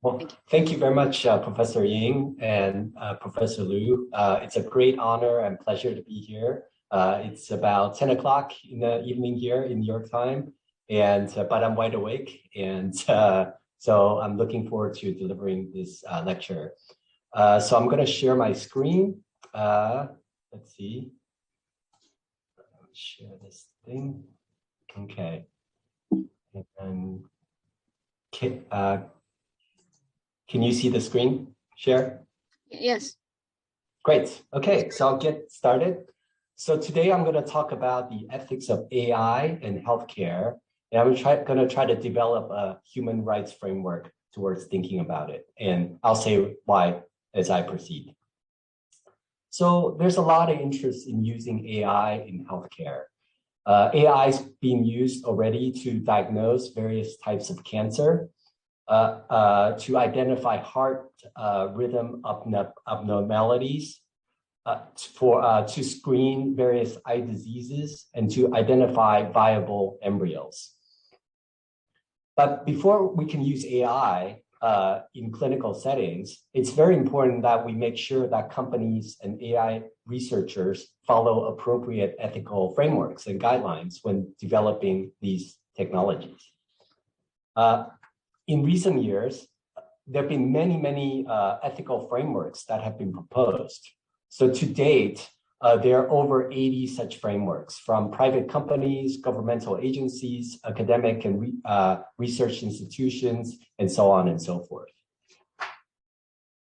Well, thank you very much, Professor Ying and Professor Liu. It's a great honor and pleasure to be here. It's about 10 o'clock in the evening here in New York time, but I'm wide awake, and so I'm looking forward to delivering this lecture. So I'm going to share my screen. Let's see. Share this thing. Okay. And can you see the screen share? Yes. Great. Okay, so I'll get started. So today I'm going to talk about the ethics of AI in healthcare, and I'm going to try to develop a human rights framework towards thinking about it. And I'll say why as I proceed. So there's a lot of interest in using AI in healthcare. AI is being used already to diagnose various types of cancer, to identify heart rhythm abnormalities, to screen various eye diseases, and to identify viable embryos. But before we can use AI in clinical settings, it's very important that we make sure that companies and AI researchers follow appropriate ethical frameworks and guidelines when developing these technologies. In recent years, there have been many ethical frameworks that have been proposed. So to date, there are over 80 such frameworks from private companies, governmental agencies, academic and research institutions, and so on and so forth.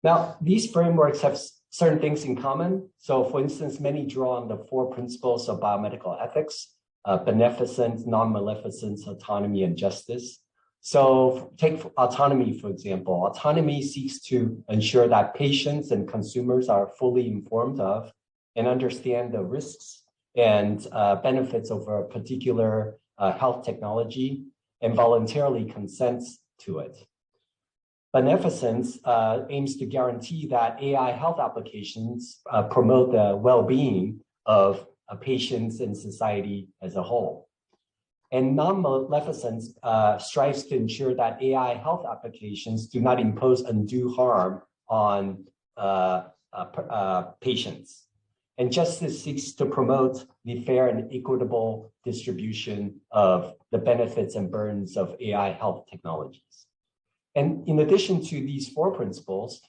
Now, these frameworks have certain things in common. So for instance, many draw on the 4 principles of biomedical ethics: beneficence, non-maleficence, autonomy, and justice. So take autonomy, for example. Autonomy seeks to ensure that patients and consumers are fully informed of and understand the risks and benefits of a particular health technology and voluntarily consents to it. Beneficence aims to guarantee that AI health applications promote the well-being of patients and society as a whole. And non-maleficence strives to ensure that AI health applications do not impose undue harm on patients. And justice seeks to promote the fair and equitable distribution of the benefits and burdens of AI health technologies. And in addition to these 4 principles,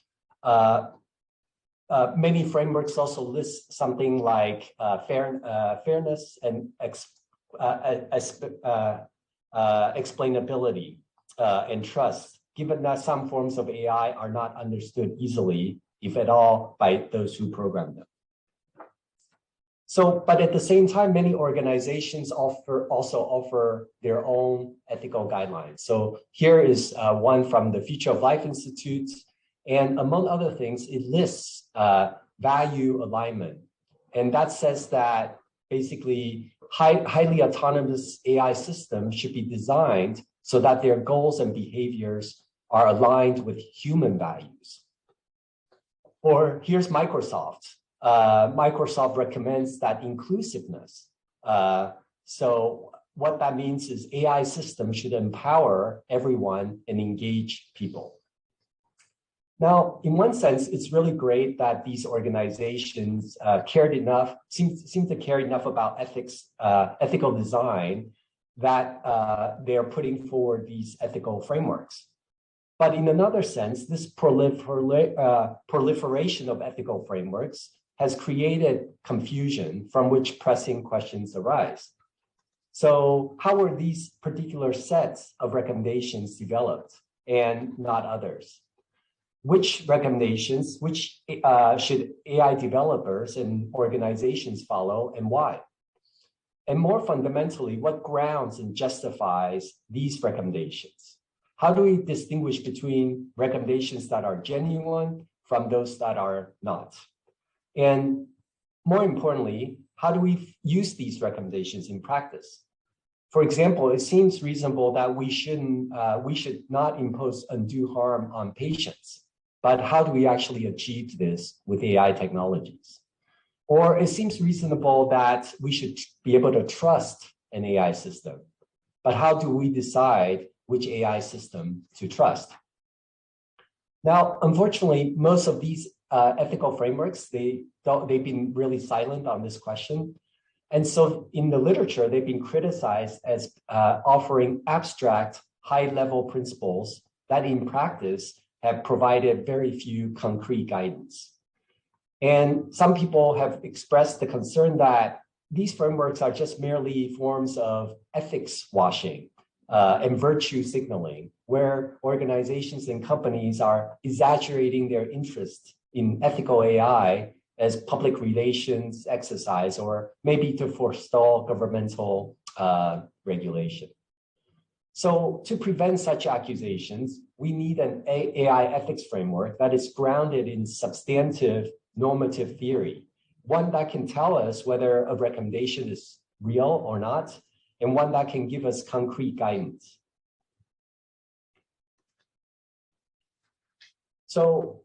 many frameworks also list something like fairness and explainability and trust, given that some forms of AI are not understood easily, if at all, by those who program them. So, but at the same time, many organizations also offer their own ethical guidelines. So here is one from the Future of Life Institute, and among other things, it lists value alignment, and that says that basically highly autonomous AI systems should be designed so that their goals and behaviors are aligned with human values. Or here's Microsoft. Microsoft recommends that inclusiveness. So what that means is AI systems should empower everyone and engage people. Now, in one sense, it's really great that these organizations seem to care enough about ethical design that they're putting forward these ethical frameworks. But in another sense, this proliferation of ethical frameworks has created confusion from which pressing questions arise. So how were these particular sets of recommendations developed and not others? Which recommendations, should AI developers and organizations follow, and why? And more fundamentally, what grounds and justifies these recommendations? How do we distinguish between recommendations that are genuine from those that are not? And more importantly, how do we use these recommendations in practice? For example, it seems reasonable that we should not impose undue harm on patients. But how do we actually achieve this with AI technologies? Or it seems reasonable that we should be able to trust an AI system. But how do we decide which AI system to trust? Now, unfortunately, most of these ethical frameworks, they've been really silent on this question. And so in the literature, they've been criticized as offering abstract, high-level principles that in practice have provided very few concrete guidance. And some people have expressed the concern that these frameworks are just merely forms of ethics washing and virtue signaling, where organizations and companies are exaggerating their interest in ethical AI as public relations exercise, or maybe to forestall governmental regulation. So to prevent such accusations, we need an AI ethics framework that is grounded in substantive normative theory, one that can tell us whether a recommendation is real or not, and one that can give us concrete guidance. So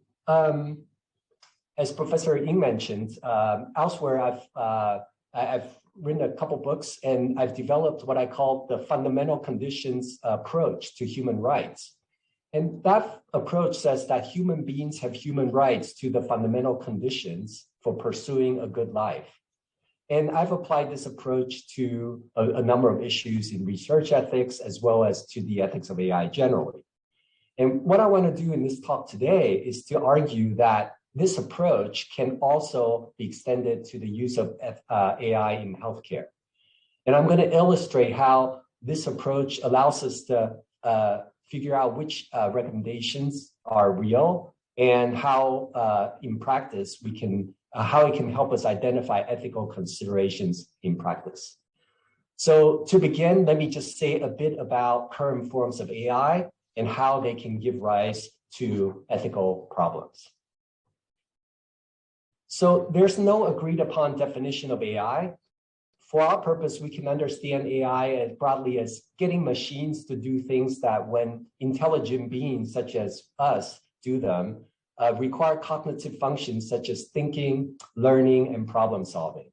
as Professor Ying mentioned, elsewhere I've written a couple books, and I've developed what I call the fundamental conditions approach to human rights. And that approach says that human beings have human rights to the fundamental conditions for pursuing a good life. And I've applied this approach to a number of issues in research ethics, as well as to the ethics of AI generally. And what I want to do in this talk today is to argue that this approach can also be extended to the use of AI in healthcare. And I'm going to illustrate how this approach allows us to figure out which recommendations are real and how in practice we can, how it can help us identify ethical considerations in practice. So to begin, let me just say a bit about current forms of AI and how they can give rise to ethical problems. So there's no agreed upon definition of AI. For our purpose, we can understand AI as broadly as getting machines to do things that when intelligent beings such as us do them, require cognitive functions such as thinking, learning, and problem solving.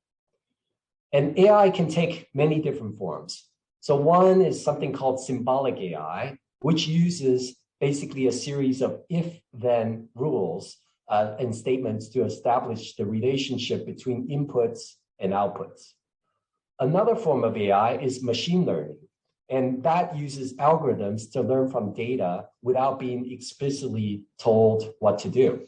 And AI can take many different forms. So one is something called symbolic AI, which uses basically a series of if-then rules and statements to establish the relationship between inputs and outputs. Another form of AI is machine learning, and that uses algorithms to learn from data without being explicitly told what to do.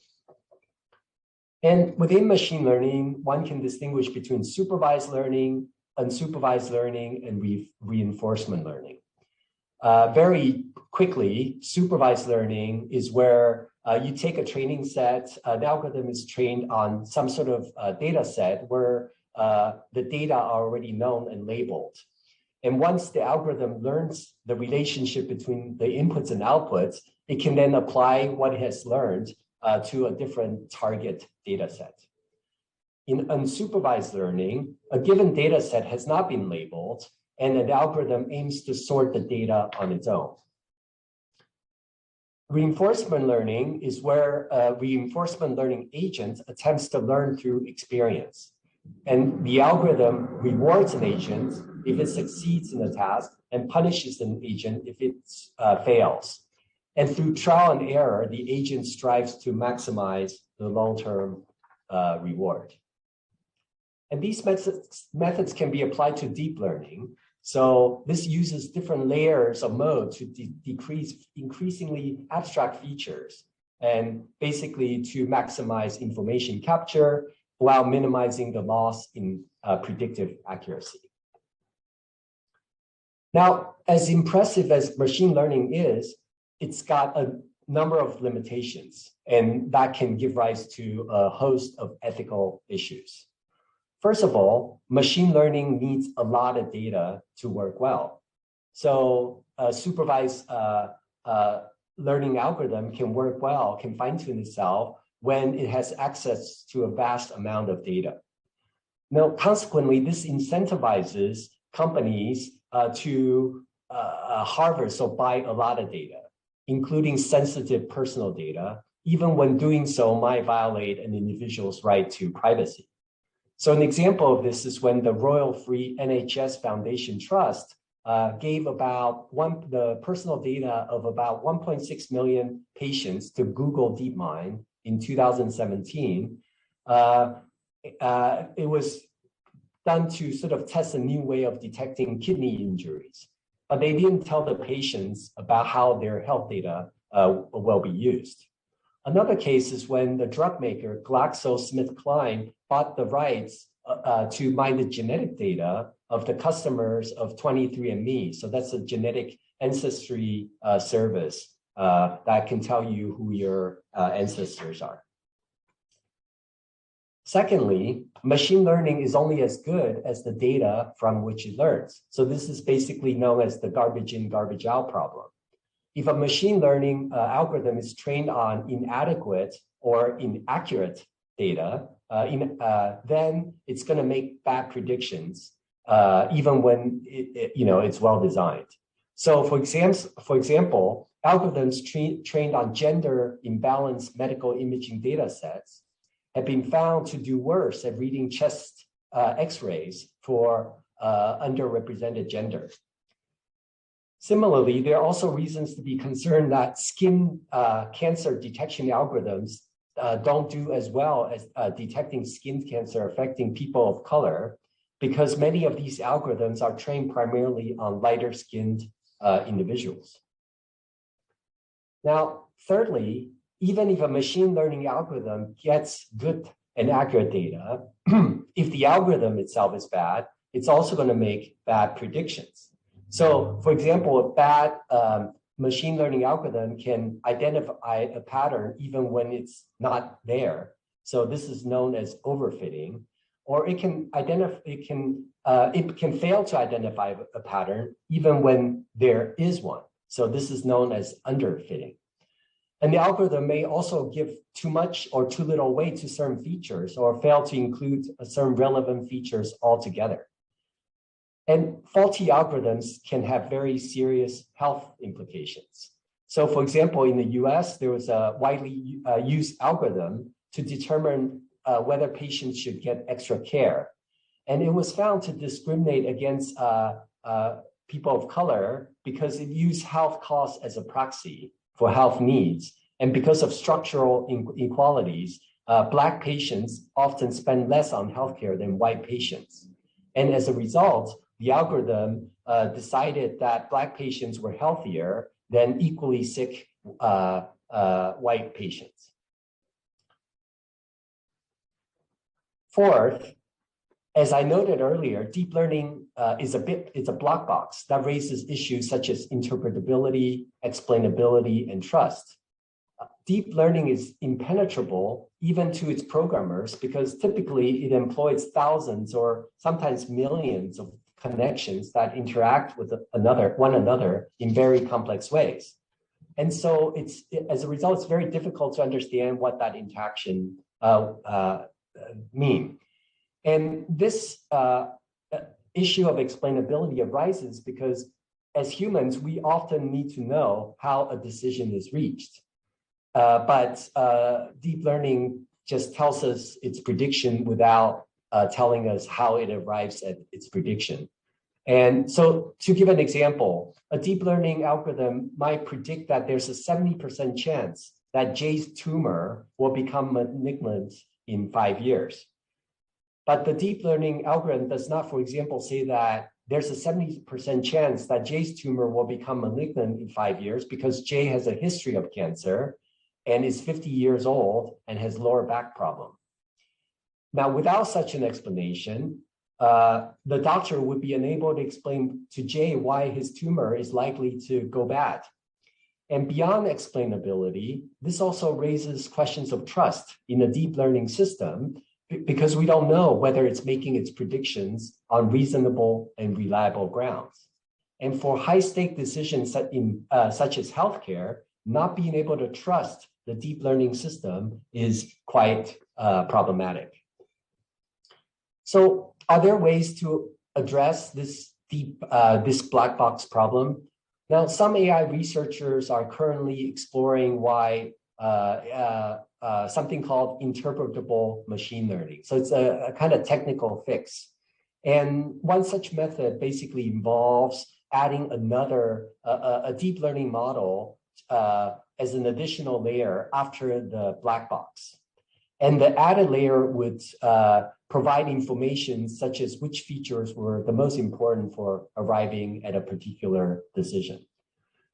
And within machine learning, one can distinguish between supervised learning, unsupervised learning, and reinforcement learning. Very quickly, supervised learning is where you take a training set, the algorithm is trained on some sort of data set where the data are already known and labeled. And once the algorithm learns the relationship between the inputs and outputs, it can then apply what it has learned to a different target data set. In unsupervised learning, a given data set has not been labeled, and an algorithm aims to sort the data on its own. Reinforcement learning is where a reinforcement learning agent attempts to learn through experience. And the algorithm rewards an agent if it succeeds in a task and punishes an agent if it fails. And through trial and error, the agent strives to maximize the long-term reward. And these methods can be applied to deep learning. So this uses different layers of mode to decrease increasingly abstract features and basically to maximize information capture while minimizing the loss in predictive accuracy. Now, as impressive as machine learning is, it's got a number of limitations, and that can give rise to a host of ethical issues. First of all, machine learning needs a lot of data to work well. So a supervised learning algorithm can work well, can fine-tune itself when it has access to a vast amount of data. Now, consequently, this incentivizes companies to harvest or buy a lot of data, including sensitive personal data, even when doing so might violate an individual's right to privacy. So an example of this is when the Royal Free NHS Foundation Trust gave about the personal data of about 1.6 million patients to Google DeepMind in 2017. It was done to sort of test a new way of detecting kidney injuries, but they didn't tell the patients about how their health data will be used. Another case is when the drug maker GlaxoSmithKline bought the rights to mine the genetic data of the customers of 23andMe. So that's a genetic ancestry service that can tell you who your ancestors are. Secondly, machine learning is only as good as the data from which it learns. So this is basically known as the garbage in, garbage out problem. If a machine learning algorithm is trained on inadequate or inaccurate data, then it's going to make bad predictions, even when it's well designed. So, for example, algorithms trained on gender imbalanced medical imaging data sets have been found to do worse at reading chest X-rays for underrepresented gender. Similarly, there are also reasons to be concerned that skin cancer detection algorithms don't do as well as detecting skin cancer affecting people of color, because many of these algorithms are trained primarily on lighter-skinned individuals. Now, thirdly, even if a machine learning algorithm gets good and accurate data, if the algorithm itself is bad, it's also going to make bad predictions. So, for example, a bad machine learning algorithm can identify a pattern even when it's not there. So this is known as overfitting, or it can fail to identify a pattern even when there is one. So this is known as underfitting. And the algorithm may also give too much or too little weight to certain features, or fail to include certain relevant features altogether. And faulty algorithms can have very serious health implications. So, for example, in the US, there was a widely used algorithm to determine whether patients should get extra care. And it was found to discriminate against people of color because it used health costs as a proxy for health needs. And because of structural inequalities, Black patients often spend less on healthcare than white patients. And as a result, the algorithm decided that Black patients were healthier than equally sick white patients. Fourth, as I noted earlier, deep learning is a black box that raises issues such as interpretability, explainability, and trust. Deep learning is impenetrable even to its programmers because typically it employs thousands or sometimes millions of connections that interact with one another in very complex ways. And so as a result, it's very difficult to understand what that interaction mean. And this issue of explainability arises because as humans, we often need to know how a decision is reached. But deep learning just tells us its prediction without telling us how it arrives at its prediction. And so to give an example, a deep learning algorithm might predict that there's a 70% chance that Jay's tumor will become malignant in 5 years. But the deep learning algorithm does not, for example, say that there's a 70% chance that Jay's tumor will become malignant in 5 years because Jay has a history of cancer and is 50 years old and has lower back problem. Now, without such an explanation, the doctor would be unable to explain to Jay why his tumor is likely to go bad. And beyond explainability, this also raises questions of trust in a deep learning system because we don't know whether it's making its predictions on reasonable and reliable grounds. And for high-stake decisions such as healthcare, not being able to trust the deep learning system is quite problematic. So are there ways to address this black box problem? Now, some AI researchers are currently exploring why something called interpretable machine learning. So it's a kind of technical fix. And one such method basically involves adding a deep learning model as an additional layer after the black box. And the added layer would provide information such as which features were the most important for arriving at a particular decision.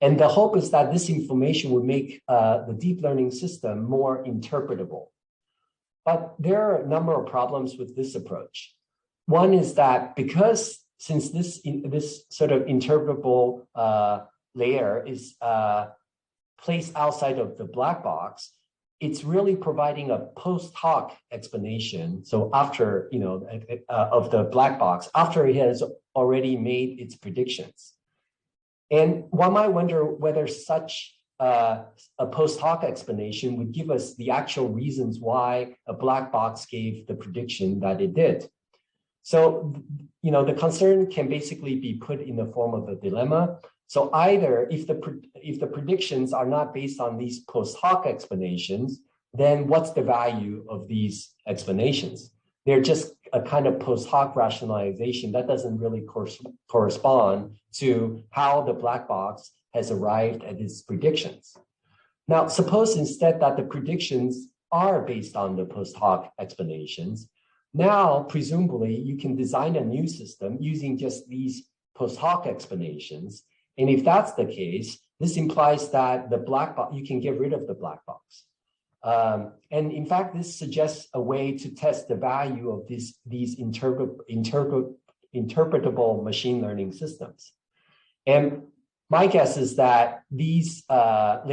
And the hope is that this information would make the deep learning system more interpretable. But there are a number of problems with this approach. One is that since this sort of interpretable layer is placed outside of the black box, it's really providing a post hoc explanation. So after, of the black box, after it has already made its predictions. And one might wonder whether such a post hoc explanation would give us the actual reasons why a black box gave the prediction that it did. So, the concern can basically be put in the form of a dilemma. So either if the predictions are not based on these post hoc explanations, then what's the value of these explanations? They're just a kind of post hoc rationalization that doesn't really correspond to how the black box has arrived at its predictions. Now, suppose instead that the predictions are based on the post hoc explanations. Now, presumably, you can design a new system using just these post hoc explanations. And if that's the case, this implies that the black box, you can get rid of the black box. And in fact, this suggests a way to test the value of these interpretable machine learning systems. And my guess is that these black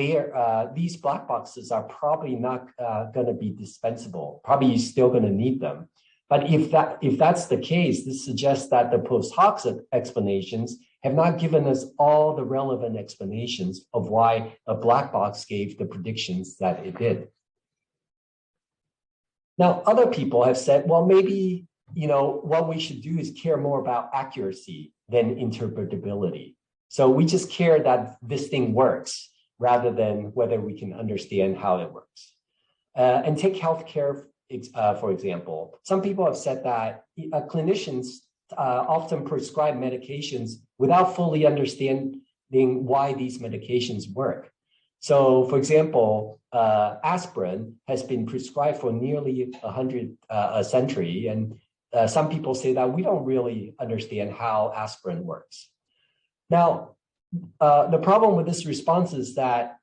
boxes are probably not going to be dispensable. Probably you're still going to need them. But if that's the case, this suggests that the post hoc explanations have not given us all the relevant explanations of why a black box gave the predictions that it did. Now, other people have said, well, maybe, what we should do is care more about accuracy than interpretability. So we just care that this thing works rather than whether we can understand how it works. And take healthcare, for example. Some people have said that clinicians often prescribe medications without fully understanding why these medications work. So, for example, aspirin has been prescribed for nearly a century, and some people say that we don't really understand how aspirin works. Now, the problem with this response is that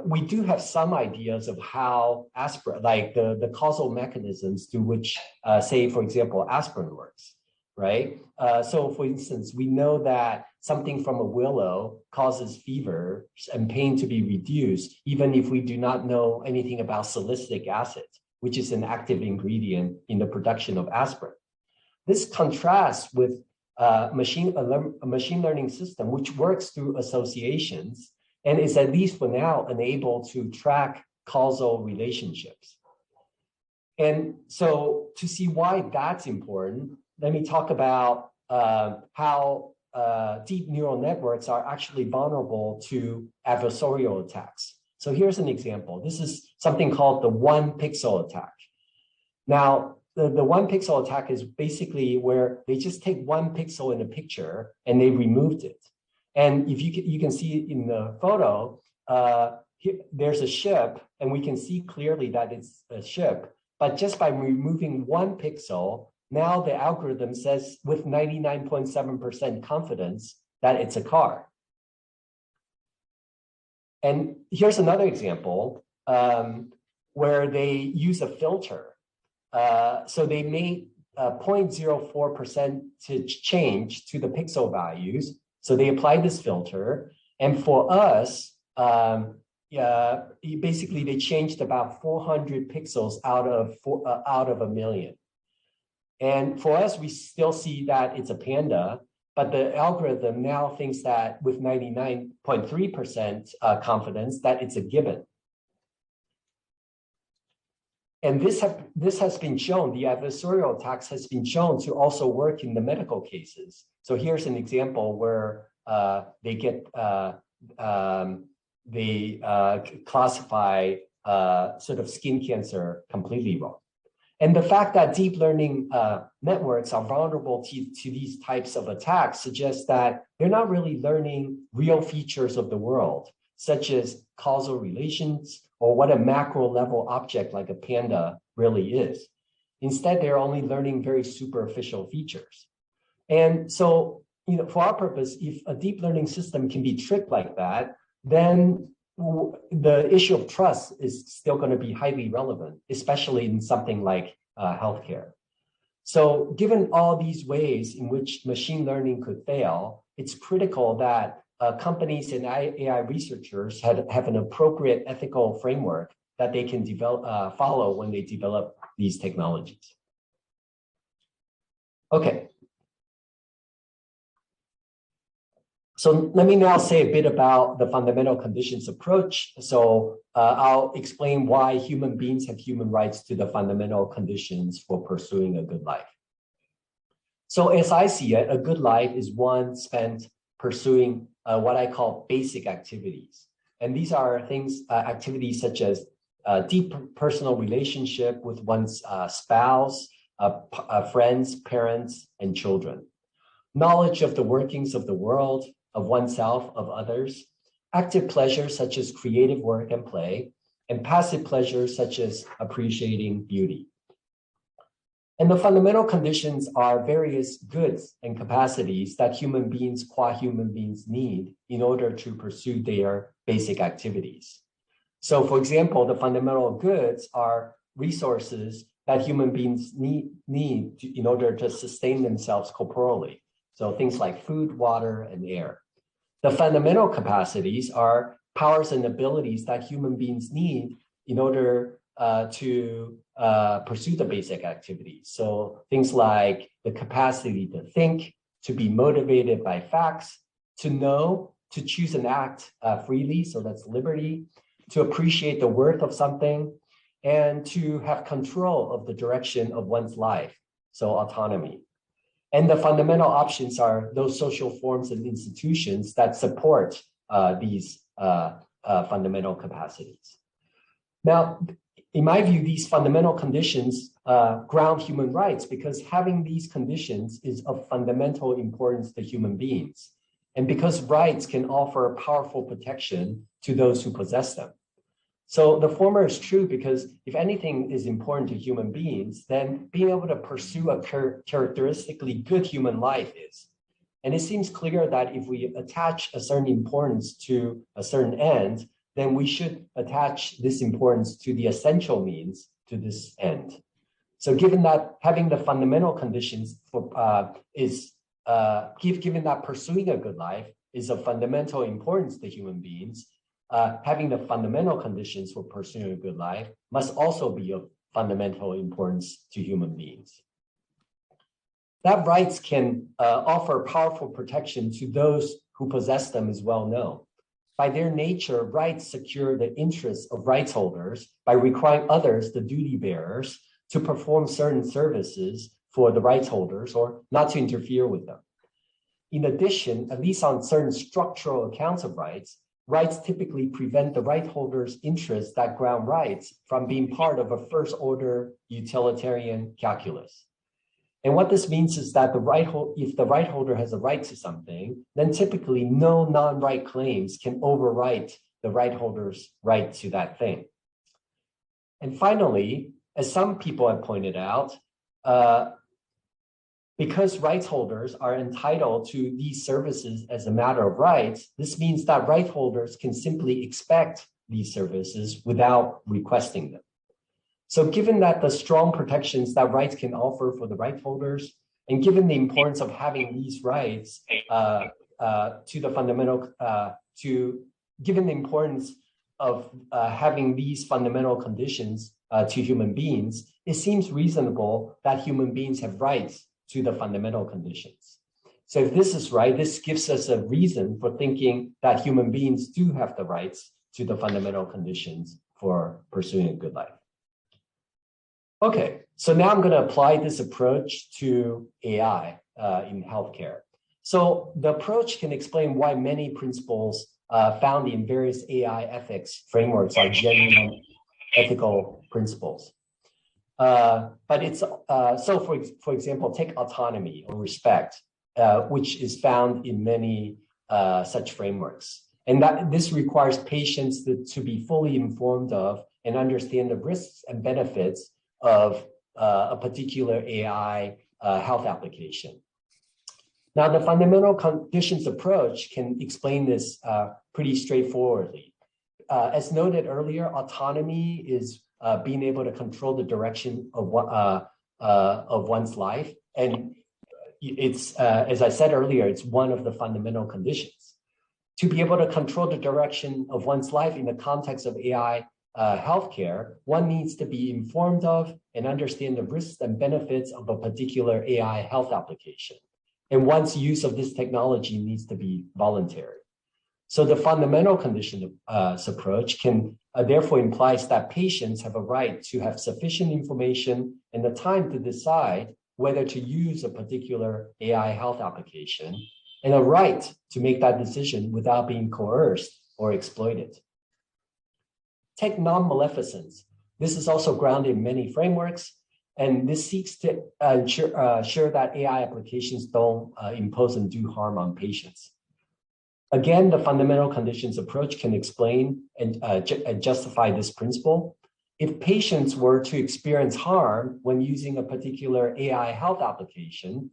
we do have some ideas of how aspirin, like the causal mechanisms to which, say, for example, aspirin works, right? So, for instance, we know that something from a willow causes fever and pain to be reduced, even if we do not know anything about salicylic acid, which is an active ingredient in the production of aspirin. This contrasts with a machine learning system, which works through associations and is at least for now unable to track causal relationships. And so to see why that's important, let me talk about how deep neural networks are actually vulnerable to adversarial attacks. So here's an example. This is something called the one pixel attack. Now, the one pixel attack is basically where they just take one pixel in a picture and they removed it. And if you can see in the photo, here, there's a ship, and we can see clearly that it's a ship. But just by removing one pixel, now the algorithm says with 99.7% confidence that it's a car. And here's another example where they use a filter. So they made 0.04% change to the pixel values. So they applied this filter. And for us, basically they changed about 400 pixels out of a million. And for us, we still see that it's a panda, but the algorithm now thinks that with 99.3% confidence that it's a gibbon. And this has been shown, the adversarial attacks has been shown to also work in the medical cases. So here's an example where they classify sort of skin cancer completely wrong. And the fact that deep learning networks are vulnerable to these types of attacks suggests that they're not really learning real features of the world, such as causal relations or what a macro level object like a panda really is. Instead, they're only learning very superficial features. And so, for our purpose, if a deep learning system can be tricked like that, then the issue of trust is still going to be highly relevant, especially in something like healthcare. So given all these ways in which machine learning could fail, it's critical that companies and AI researchers have an appropriate ethical framework that they can follow when they develop these technologies. Okay. So let me now say a bit about the fundamental conditions approach. So I'll explain why human beings have human rights to the fundamental conditions for pursuing a good life. So as I see it, a good life is one spent pursuing what I call basic activities. And these are activities such as deep personal relationship with one's spouse, friends, parents, and children. Knowledge of the workings of the world, of oneself, of others, active pleasures such as creative work and play, and passive pleasures such as appreciating beauty. And the fundamental conditions are various goods and capacities that human beings, qua human beings, need in order to pursue their basic activities. So for example, the fundamental goods are resources that human beings need in order to sustain themselves corporally. So things like food, water, and air. The fundamental capacities are powers and abilities that human beings need in order to pursue the basic activities. So things like the capacity to think, to be motivated by facts, to know, to choose and act freely, so that's liberty, to appreciate the worth of something, and to have control of the direction of one's life, so autonomy. And the fundamental options are those social forms and institutions that support these fundamental capacities. Now, in my view, these fundamental conditions ground human rights because having these conditions is of fundamental importance to human beings, and because rights can offer powerful protection to those who possess them. So the former is true because if anything is important to human beings, then being able to pursue a characteristically good human life is. And it seems clear that if we attach a certain importance to a certain end, then we should attach this importance to the essential means to this end. So given that having the fundamental conditions for given that pursuing a good life is of fundamental importance to human beings, having the fundamental conditions for pursuing a good life must also be of fundamental importance to human beings. That rights can offer powerful protection to those who possess them is well known. By their nature, rights secure the interests of rights holders by requiring others, the duty bearers, to perform certain services for the rights holders or not to interfere with them. In addition, at least on certain structural accounts of rights, rights typically prevent the right holder's interests that ground rights from being part of a first-order utilitarian calculus. And what this means is that if the right holder has a right to something, then typically no non-right claims can overwrite the right holder's right to that thing. And finally, as some people have pointed out, because rights holders are entitled to these services as a matter of rights, this means that right holders can simply expect these services without requesting them. So given that the strong protections that rights can offer for the right holders, and given the importance of having these rights to the fundamental, given the importance of having these fundamental conditions to human beings, it seems reasonable that human beings have rights to the fundamental conditions. So if this is right, this gives us a reason for thinking that human beings do have the rights to the fundamental conditions for pursuing a good life. Okay, so now I'm going to apply this approach to AI in healthcare. So the approach can explain why many principles found in various AI ethics frameworks are genuine ethical principles. But it's so for example, take autonomy or respect, which is found in many such frameworks. And that this requires patients to be fully informed of and understand the risks and benefits of a particular AI health application. Now, the fundamental conditions approach can explain this pretty straightforwardly. As noted earlier, autonomy is being able to control the direction of one's life. And it's, as I said earlier, it's one of the fundamental conditions. To be able to control the direction of one's life in the context of AI healthcare, one needs to be informed of and understand the risks and benefits of a particular AI health application. And one's use of this technology needs to be voluntary. So the fundamental condition approach can therefore implies that patients have a right to have sufficient information and the time to decide whether to use a particular AI health application, and a right to make that decision without being coerced or exploited. Take non-maleficence. This is also grounded in many frameworks, and this seeks to ensure that AI applications don't impose undue harm on patients. Again, the fundamental conditions approach can explain and justify this principle. If patients were to experience harm when using a particular AI health application,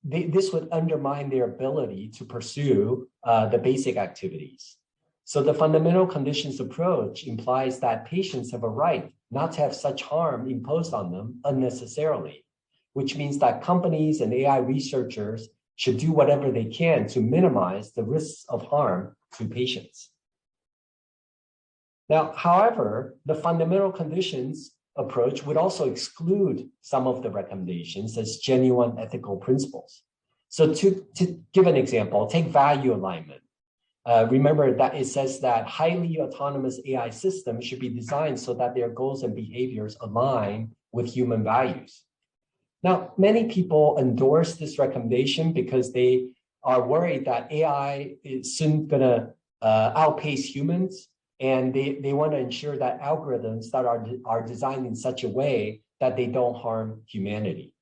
this would undermine their ability to pursue the basic activities. So the fundamental conditions approach implies that patients have a right not to have such harm imposed on them unnecessarily, which means that companies and AI researchers should do whatever they can to minimize the risks of harm to patients. Now, however, the fundamental conditions approach would also exclude some of the recommendations as genuine ethical principles. So to give an example, take value alignment. Remember that it says that highly autonomous AI systems should be designed so that their goals and behaviors align with human values. Now, many people endorse this recommendation because they are worried that AI is soon going to outpace humans, and they want to ensure that algorithms that are designed in such a way that they don't harm humanity.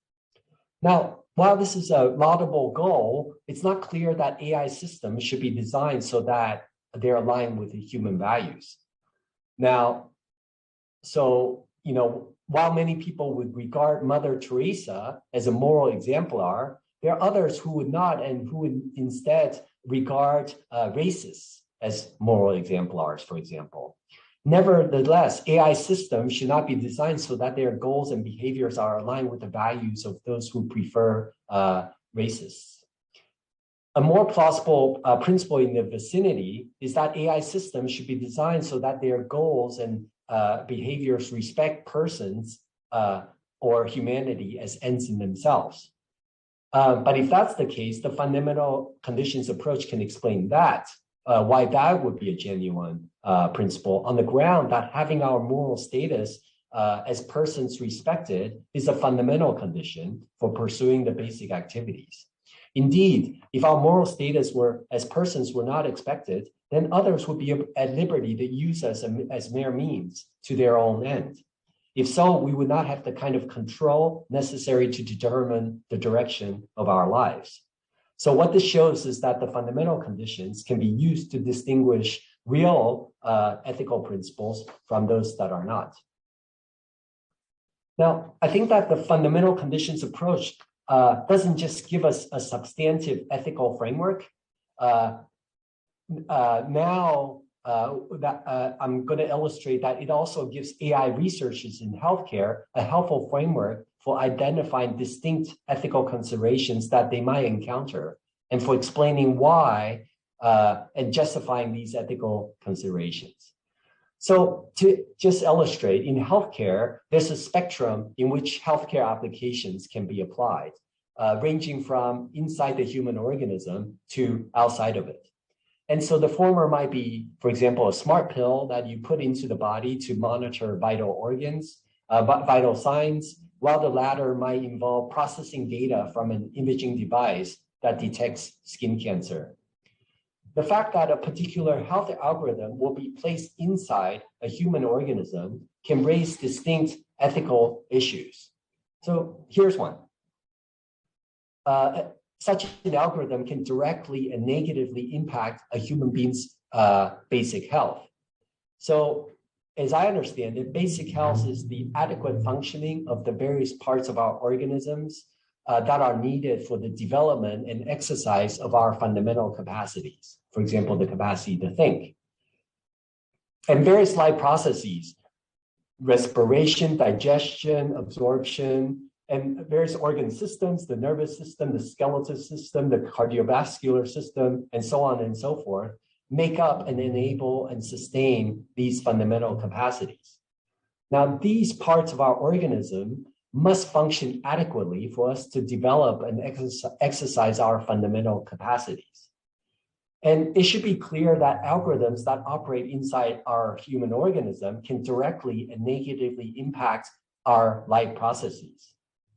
Now, while this is a laudable goal, it's not clear that AI systems should be designed so that they're aligned with the human values. Now, so, while many people would regard Mother Teresa as a moral exemplar, there are others who would not and who would instead regard racists as moral exemplars, for example. Nevertheless, AI systems should not be designed so that their goals and behaviors are aligned with the values of those who prefer racists. A more plausible principle in the vicinity is that AI systems should be designed so that their goals and behaviors respect persons or humanity as ends in themselves. But if that's the case, the fundamental conditions approach can explain that, why that would be a genuine principle on the ground that having our moral status as persons respected is a fundamental condition for pursuing the basic activities. Indeed, if our moral status as persons were not expected, then others would be at liberty to use us as mere means to their own end. If so, we would not have the kind of control necessary to determine the direction of our lives. So what this shows is that the fundamental conditions can be used to distinguish real ethical principles from those that are not. Now, I think that the fundamental conditions approach doesn't just give us a substantive ethical framework. I'm going to illustrate that it also gives AI researchers in healthcare a helpful framework for identifying distinct ethical considerations that they might encounter and for explaining why and justifying these ethical considerations. So to just illustrate, in healthcare, there's a spectrum in which healthcare applications can be applied, ranging from inside the human organism to outside of it. And so the former might be, for example, a smart pill that you put into the body to monitor vital organs, vital signs, while the latter might involve processing data from an imaging device that detects skin cancer. the fact that a particular health algorithm will be placed inside a human organism can raise distinct ethical issues. So here's one. Such an algorithm can directly and negatively impact a human being's basic health. So as I understand it, basic health is the adequate functioning of the various parts of our organisms that are needed for the development and exercise of our fundamental capacities. For example, the capacity to think. And various life processes, respiration, digestion, absorption, and various organ systems, the nervous system, the skeletal system, the cardiovascular system, and so on and so forth, make up and enable and sustain these fundamental capacities. Now, these parts of our organism must function adequately for us to develop and exercise our fundamental capacities. And it should be clear that algorithms that operate inside our human organism can directly and negatively impact our life processes.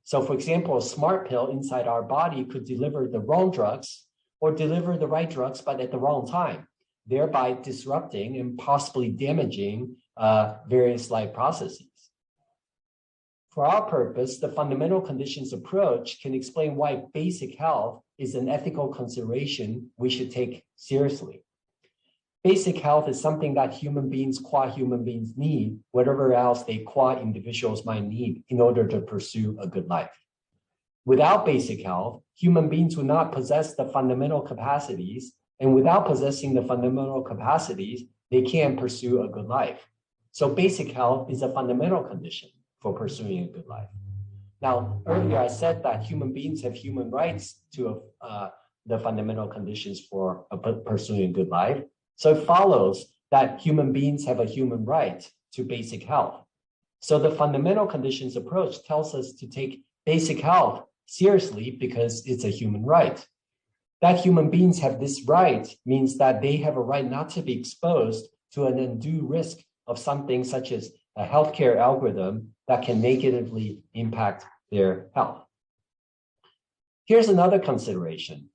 So for example, a smart pill inside our body could deliver the wrong drugs or deliver the right drugs, but at the wrong time, thereby disrupting and possibly damaging various life processes. For our purpose, the fundamental conditions approach can explain why basic health is an ethical consideration we should take seriously. Basic health is something that human beings, qua human beings, need, whatever else they qua individuals might need in order to pursue a good life. Without basic health, human beings will not possess the fundamental capacities, and without possessing the fundamental capacities, they can't pursue a good life. So basic health is a fundamental condition for pursuing a good life. Now, earlier I said that human beings have human rights to the fundamental conditions for pursuing a good life. So it follows that human beings have a human right to basic health. So the fundamental conditions approach tells us to take basic health seriously because it's a human right. That human beings have this right means that they have a right not to be exposed to an undue risk of something such as a healthcare algorithm that can negatively impact their health. Here's another consideration.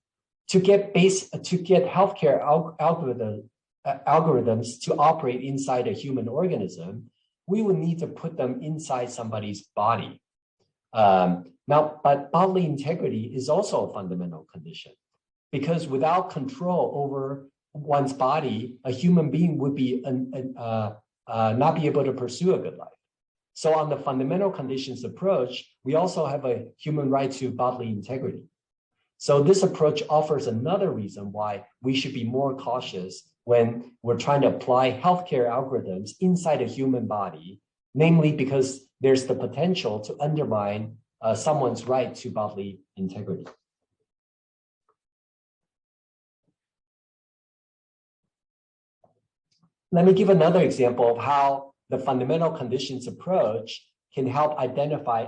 To get healthcare algorithms to operate inside a human organism, we would need to put them inside somebody's body. But bodily integrity is also a fundamental condition, because without control over one's body, a human being would be not be able to pursue a good life. So on the fundamental conditions approach, we also have a human right to bodily integrity. So this approach offers another reason why we should be more cautious when we're trying to apply healthcare algorithms inside a human body, namely because there's the potential to undermine someone's right to bodily integrity. Let me give another example of how the fundamental conditions approach can help identify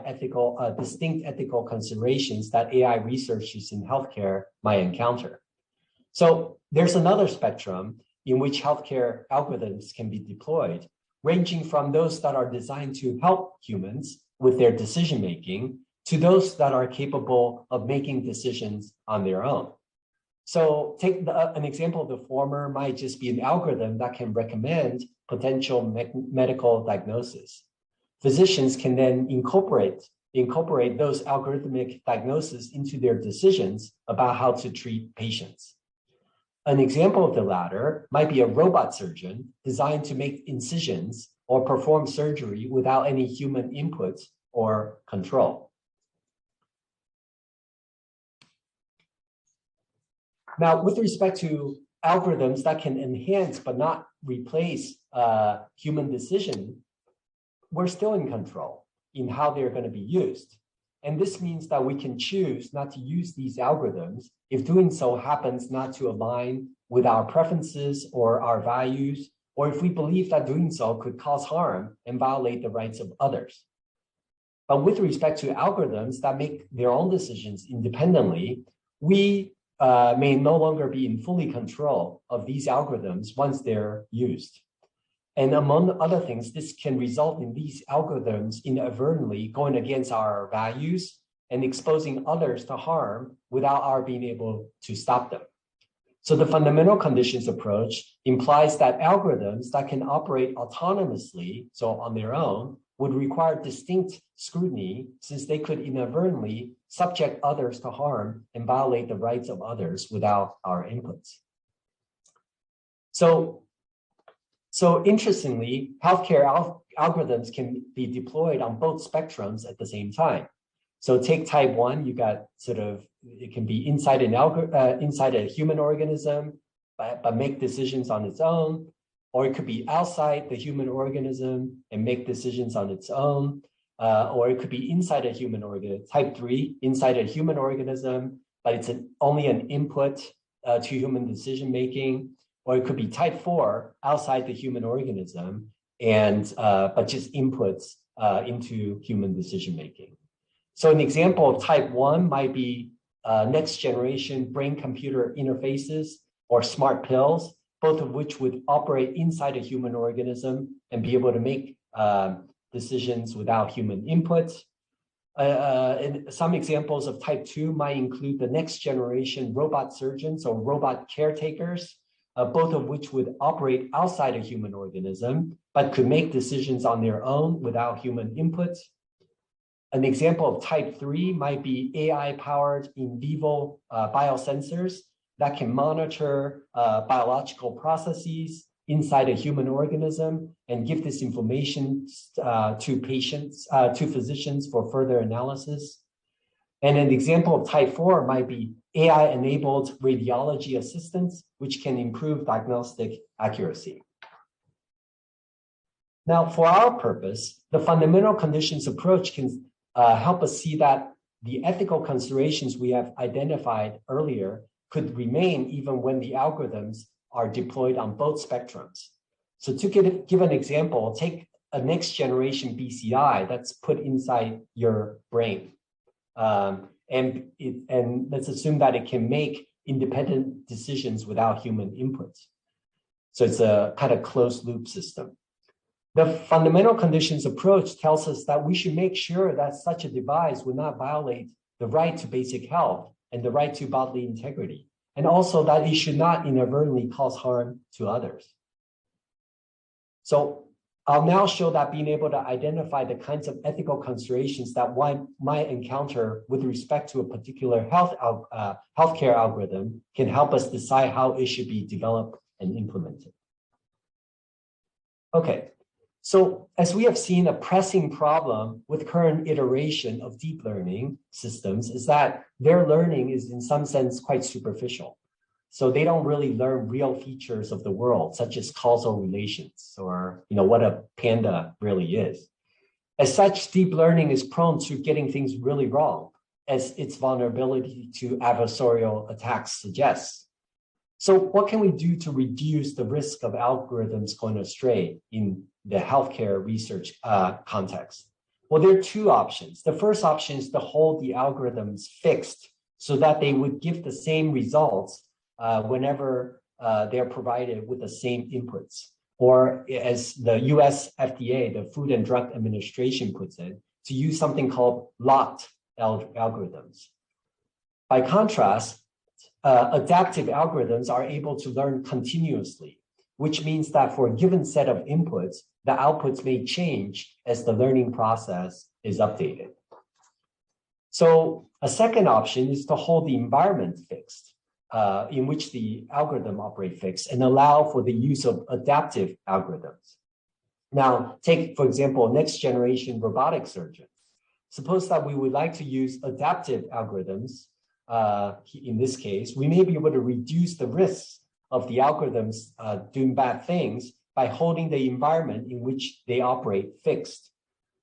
distinct ethical considerations that AI researchers in healthcare might encounter. So there's another spectrum in which healthcare algorithms can be deployed, ranging from those that are designed to help humans with their decision-making to those that are capable of making decisions on their own. So take an example of the former might just be an algorithm that can recommend potential medical diagnosis. Physicians can then incorporate those algorithmic diagnoses into their decisions about how to treat patients. An example of the latter might be a robot surgeon designed to make incisions or perform surgery without any human input or control. Now, with respect to algorithms that can enhance but not replace human decision, we're still in control in how they're going to be used. And this means that we can choose not to use these algorithms if doing so happens not to align with our preferences or our values, or if we believe that doing so could cause harm and violate the rights of others. But with respect to algorithms that make their own decisions independently, we may no longer be in fully control of these algorithms once they're used. And among other things, this can result in these algorithms inadvertently going against our values and exposing others to harm without our being able to stop them. So the fundamental conditions approach implies that algorithms that can operate autonomously, so on their own, would require distinct scrutiny since they could inadvertently subject others to harm and violate the rights of others without our inputs. So interestingly, healthcare algorithms can be deployed on both spectrums at the same time. So take type 1, you got it can be inside inside a human organism, but make decisions on its own, or it could be outside the human organism and make decisions on its own, or it could be inside a human organism. Type 3, inside a human organism, but it's only an input to human decision making, or it could be type 4, outside the human organism, and but just inputs into human decision making. So an example of type 1 might be next generation brain-computer interfaces or smart pills, both of which would operate inside a human organism and be able to make decisions without human input. And some examples of type 2 might include the next generation robot surgeons or robot caretakers, both of which would operate outside a human organism, but could make decisions on their own without human input. An example of type 3 might be AI-powered in vivo biosensors that can monitor biological processes inside a human organism and give this information to patients, to physicians for further analysis. And an example of type 4 might be AI-enabled radiology assistants, which can improve diagnostic accuracy. Now, for our purpose, the fundamental conditions approach can help us see that the ethical considerations we have identified earlier could remain even when the algorithms are deployed on both spectrums. So to give an example, take a next generation BCI that's put inside your brain. And let's assume that it can make independent decisions without human input. So it's a kind of closed loop system. The fundamental conditions approach tells us that we should make sure that such a device will not violate the right to basic health and the right to bodily integrity, and also that it should not inadvertently cause harm to others. So I'll now show that being able to identify the kinds of ethical considerations that one might encounter with respect to a particular healthcare algorithm can help us decide how it should be developed and implemented. Okay. So as we have seen, a pressing problem with current iteration of deep learning systems is that their learning is in some sense quite superficial. So they don't really learn real features of the world, such as causal relations or what a panda really is. As such, deep learning is prone to getting things really wrong, as its vulnerability to adversarial attacks suggests. So what can we do to reduce the risk of algorithms going astray in the healthcare research context? Well, there are two options. The first option is to hold the algorithms fixed so that they would give the same results whenever they're provided with the same inputs. Or as the US FDA, the Food and Drug Administration puts it, to use something called locked algorithms. By contrast, adaptive algorithms are able to learn continuously, which means that for a given set of inputs, the outputs may change as the learning process is updated. So a second option is to hold the environment fixed, in which the algorithm operates fixed, and allow for the use of adaptive algorithms. Now, take, for example, next generation robotic surgeons. Suppose that we would like to use adaptive algorithms. In this case, we may be able to reduce the risks of the algorithms doing bad things by holding the environment in which they operate fixed.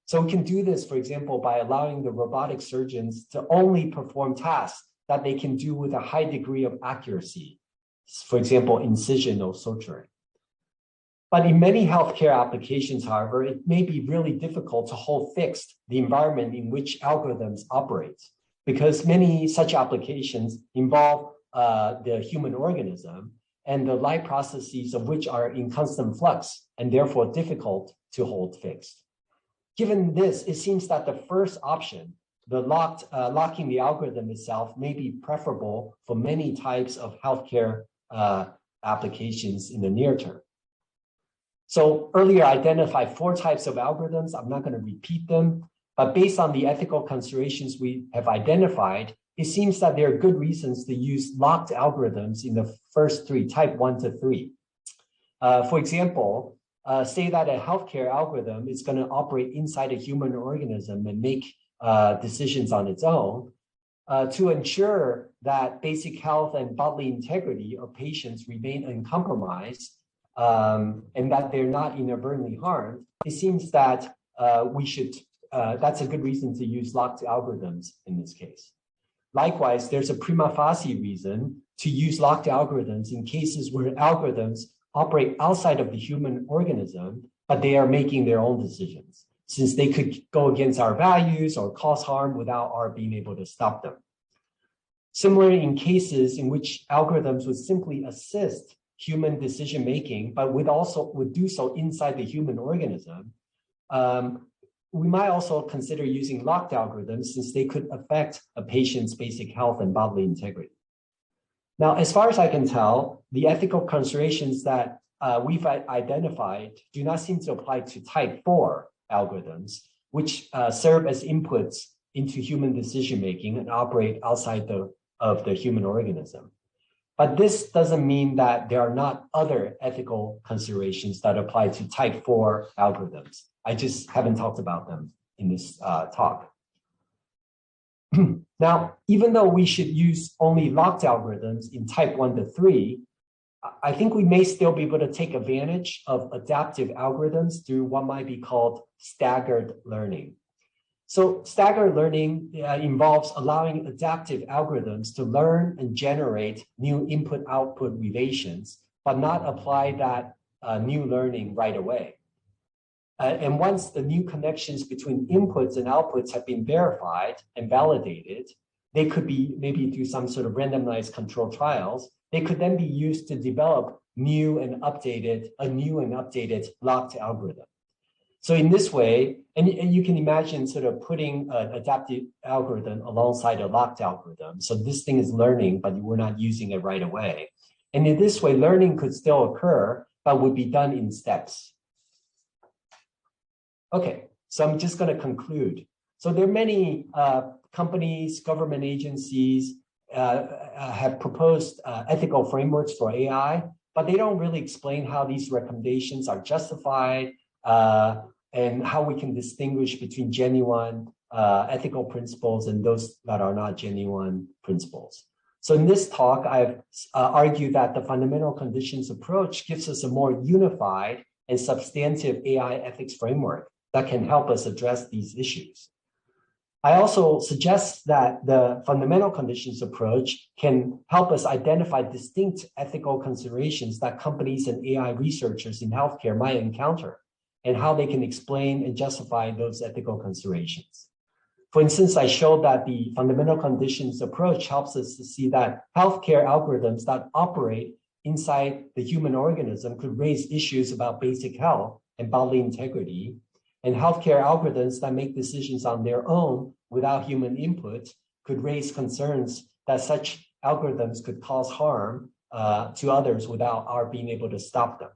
So we can do this, for example, by allowing the robotic surgeons to only perform tasks that they can do with a high degree of accuracy, for example, incision or suturing. But in many healthcare applications, however, it may be really difficult to hold fixed the environment in which algorithms operate, because many such applications involve the human organism and the life processes of which are in constant flux and therefore difficult to hold fixed. Given this, it seems that the first option, the locking the algorithm itself, may be preferable for many types of healthcare applications in the near term. So earlier I identified 4 types of algorithms. I'm not going to repeat them, but based on the ethical considerations we have identified, it seems that there are good reasons to use locked algorithms in the first 3, type 1 to 3. For example, say that a healthcare algorithm is going to operate inside a human organism and make decisions on its own. To ensure that basic health and bodily integrity of patients remain uncompromised and that they're not inadvertently harmed, it seems that that's a good reason to use locked algorithms in this case. Likewise, there's a prima facie reason to use locked algorithms in cases where algorithms operate outside of the human organism, but they are making their own decisions, since they could go against our values or cause harm without our being able to stop them. Similarly, in cases in which algorithms would simply assist human decision-making, but would do so inside the human organism, we might also consider using locked algorithms since they could affect a patient's basic health and bodily integrity. Now, as far as I can tell, the ethical considerations that we've identified do not seem to apply to type 4 algorithms, which serve as inputs into human decision-making and operate outside of the human organism. But this doesn't mean that there are not other ethical considerations that apply to type 4 algorithms. I just haven't talked about them in this talk. Now, even though we should use only locked algorithms in type 1 to 3, I think we may still be able to take advantage of adaptive algorithms through what might be called staggered learning. So staggered learning involves allowing adaptive algorithms to learn and generate new input-output relations, but not apply that new learning right away. And once the new connections between inputs and outputs have been verified and validated, they could be maybe through some sort of randomized control trials. They could then be used to develop a new and updated locked algorithm. So in this way, and you can imagine sort of putting an adaptive algorithm alongside a locked algorithm. So this thing is learning, but we're not using it right away. And in this way, learning could still occur, but would be done in steps. Okay, so I'm just going to conclude. So there are many companies, government agencies have proposed ethical frameworks for AI, but they don't really explain how these recommendations are justified and how we can distinguish between genuine ethical principles and those that are not genuine principles. So in this talk, I've argued that the fundamental conditions approach gives us a more unified and substantive AI ethics framework that can help us address these issues. I also suggest that the fundamental conditions approach can help us identify distinct ethical considerations that companies and AI researchers in healthcare might encounter and how they can explain and justify those ethical considerations. For instance, I showed that the fundamental conditions approach helps us to see that healthcare algorithms that operate inside the human organism could raise issues about basic health and bodily integrity. And healthcare algorithms that make decisions on their own without human input could raise concerns that such algorithms could cause harm to others without our being able to stop them.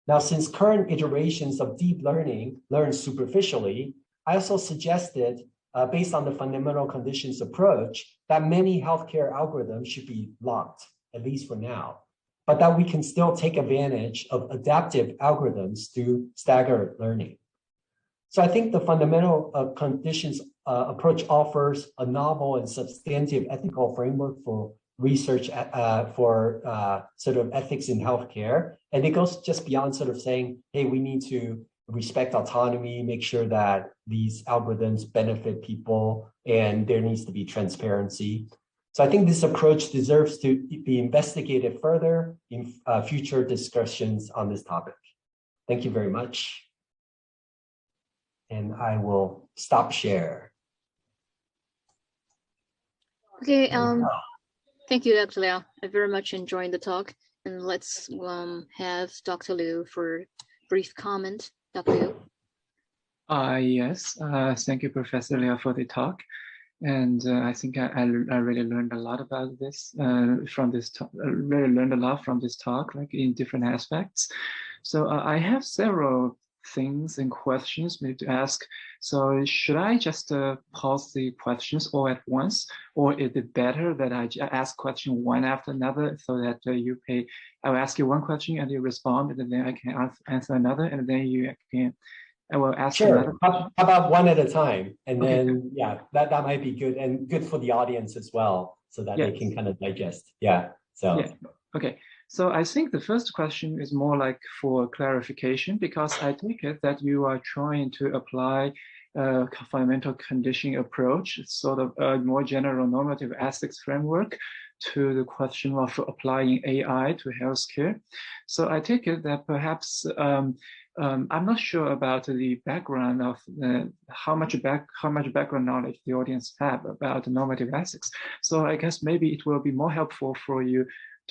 Now, since current iterations of deep learning learn superficially, I also suggested, based on the fundamental conditions approach, that many healthcare algorithms should be locked, at least for now, but that we can still take advantage of adaptive algorithms through staggered learning. So I think the fundamental conditions approach offers a novel and substantive ethical framework for research for sort of ethics in healthcare. And it goes just beyond sort of saying, hey, we need to respect autonomy, make sure that these algorithms benefit people, and there needs to be transparency. So I think this approach deserves to be investigated further in future discussions on this topic. Thank you very much. And I will stop share. Okay, thank you, Dr. Liao. I very much enjoyed the talk. And let's have Dr. Liu for brief comment. Dr. Liu. Yes, thank you, Professor Liao, for the talk. And I think I really learned a lot about this from this talk. Really learned a lot from this talk, like in different aspects. So I have several things and questions maybe to ask. So should I just pause the questions all at once, or is it better that I ask question one after another so that I will ask you one question and you respond, and then I can answer another, and then I will ask sure. another. How about one at a time? And then, yeah, that might be good, and good for the audience as well, so that they can kind of digest. Yeah. So. Yeah. Okay. So I think the first question is more like for clarification, because I take it that you are trying to apply a fundamental conditioning approach, sort of a more general normative ethics framework, to the question of applying AI to healthcare. So I take it that perhaps I'm not sure about the background of how much background knowledge the audience have about normative ethics. So I guess maybe it will be more helpful for you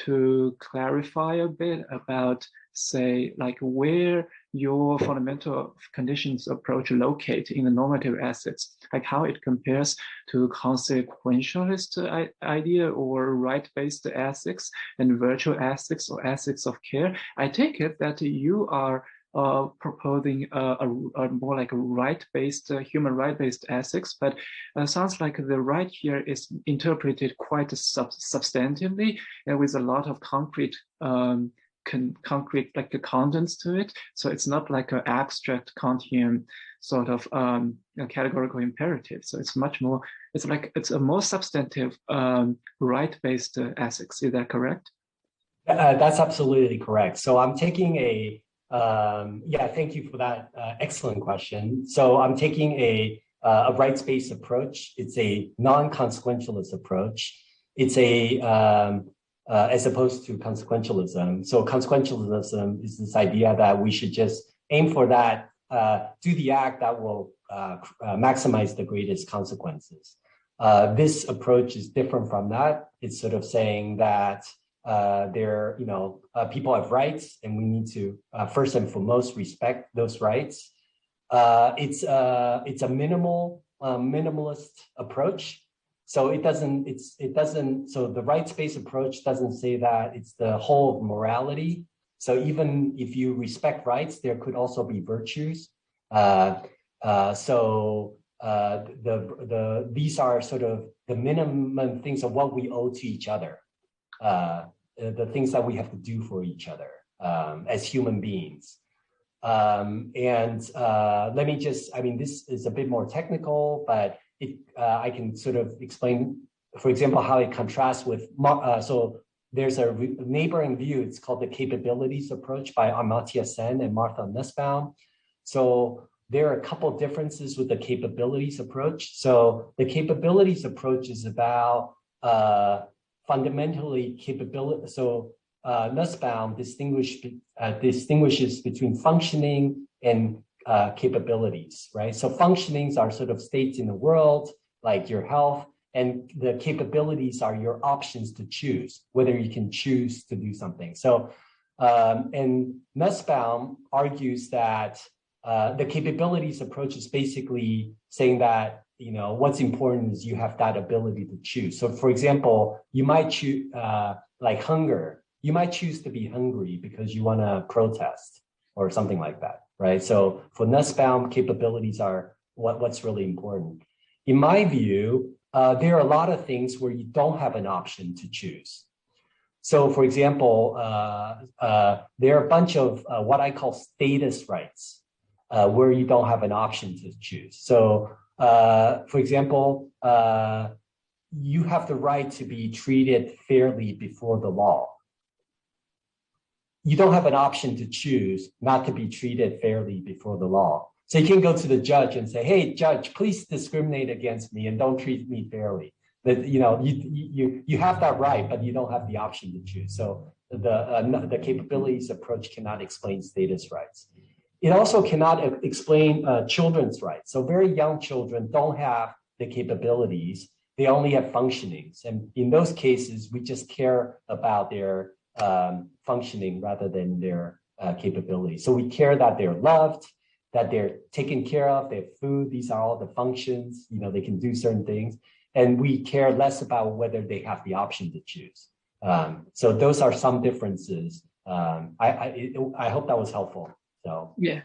to clarify a bit about, say, like where your fundamental conditions approach locate in the normative ethics, like how it compares to consequentialist idea or right-based ethics and virtual ethics or ethics of care. I take it that you are proposing a more like a right-based, human right-based ethics, but sounds like the right here is interpreted quite substantively and with a lot of concrete like the contents to it. So it's not like an abstract Kantian sort of categorical imperative. So it's much more, it's a more substantive right-based ethics. Is that correct? That's absolutely correct. So I'm taking thank you for that excellent question. So I'm taking a rights-based approach. It's a non-consequentialist approach. It's as opposed to consequentialism. So consequentialism is this idea that we should just aim for that, do the act that will maximize the greatest consequences. This approach is different from that. It's sort of saying that people have rights, and we need to first and foremost respect those rights. It's a minimalist approach. So so the rights-based approach doesn't say that it's the whole of morality. So even if you respect rights, there could also be virtues. These are sort of the minimum things of what we owe to each other. The things that we have to do for each other as human beings. Let me just, this is a bit more technical, but I can sort of explain, for example, how it contrasts with, so there's a neighboring view, it's called the capabilities approach by Amartya Sen and Martha Nussbaum. So there are a couple of differences with the capabilities approach. So the capabilities approach is about fundamentally capability. So Nussbaum distinguishes between functioning and capabilities, right? So functionings are sort of states in the world, like your health, and the capabilities are your options to choose, whether you can choose to do something. So, and Nussbaum argues that the capabilities approach is basically saying that, what's important is you have that ability to choose. So for example, you might choose, like hunger, you might choose to be hungry because you want to protest or something like that, right? So for Nussbaum, capabilities are what's really important. In my view, there are a lot of things where you don't have an option to choose. So for example, there are a bunch of what I call status rights, where you don't have an option to choose. So for example, you have the right to be treated fairly before the law. You don't have an option to choose not to be treated fairly before the law. So you can go to the judge and say, hey, judge, please discriminate against me and don't treat me fairly. That, you have that right, but you don't have the option to choose. So the capabilities approach cannot explain status rights. It also cannot explain children's rights. So very young children don't have the capabilities. They only have functionings. And in those cases, we just care about their functioning rather than their capabilities. So we care that they're loved, that they're taken care of, they have food. These are all the functions, they can do certain things. and we care less about whether they have the option to choose. So those are some differences. I hope that was helpful. So yeah,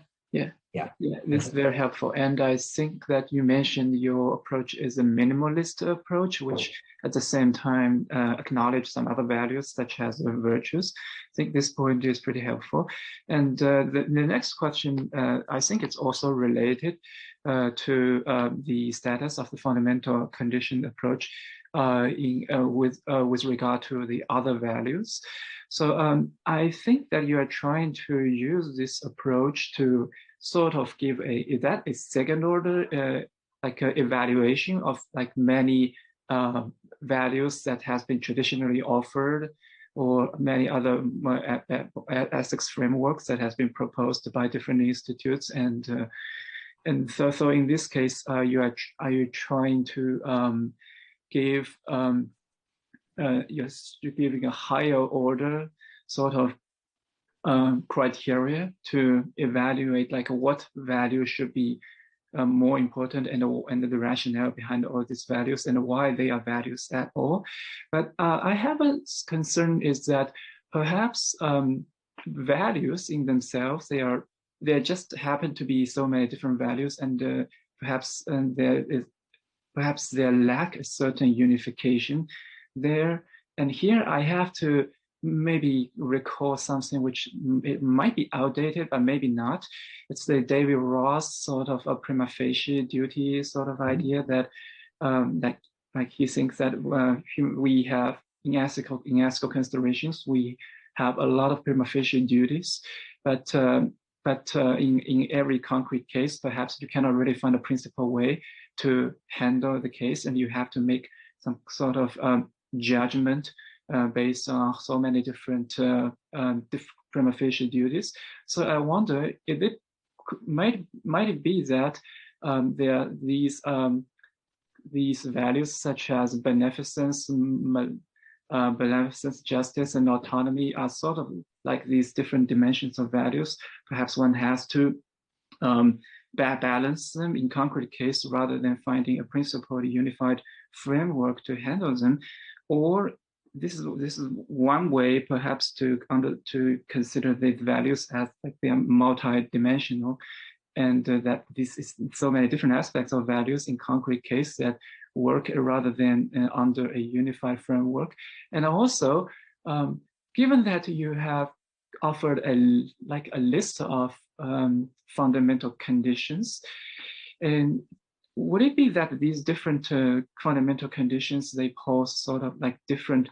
this is very helpful. And I think that you mentioned your approach is a minimalist approach, which at the same time acknowledge some other values such as virtues. I think this point is pretty helpful. And the next question, I think it's also related to the status of the fundamental condition approach with regard to the other values. So I think that you are trying to use this approach to sort of give is that a second order like evaluation of like many values that has been traditionally offered, or many other ethics frameworks that has been proposed by different institutes, and so in this case, are you trying to give you're giving a higher order sort of criteria to evaluate like what value should be more important, and the rationale behind all these values and why they are values at all. But I have a concern is that perhaps values in themselves, they just happen to be so many different values, and perhaps there lack a certain unification there. And here I have to maybe recall something which it might be outdated, but maybe not. It's the David Ross sort of a prima facie duty sort of idea that like he thinks that we have in ethical considerations, we have a lot of prima facie duties, but in every concrete case, perhaps you cannot really find a principled way to handle the case, and you have to make some sort of judgment based on so many different prima facie duties. So I wonder if might it be that there are these values such as beneficence, justice, and autonomy are sort of like these different dimensions of values. Perhaps one has to balance them in concrete case rather than finding a principled unified framework to handle them. Or this is one way perhaps to consider these values as like they are multi-dimensional, and that this is so many different aspects of values in concrete case that work rather than under a unified framework. And also, given that you have offered a list of fundamental conditions, and would it be that these different fundamental conditions, they pose sort of like different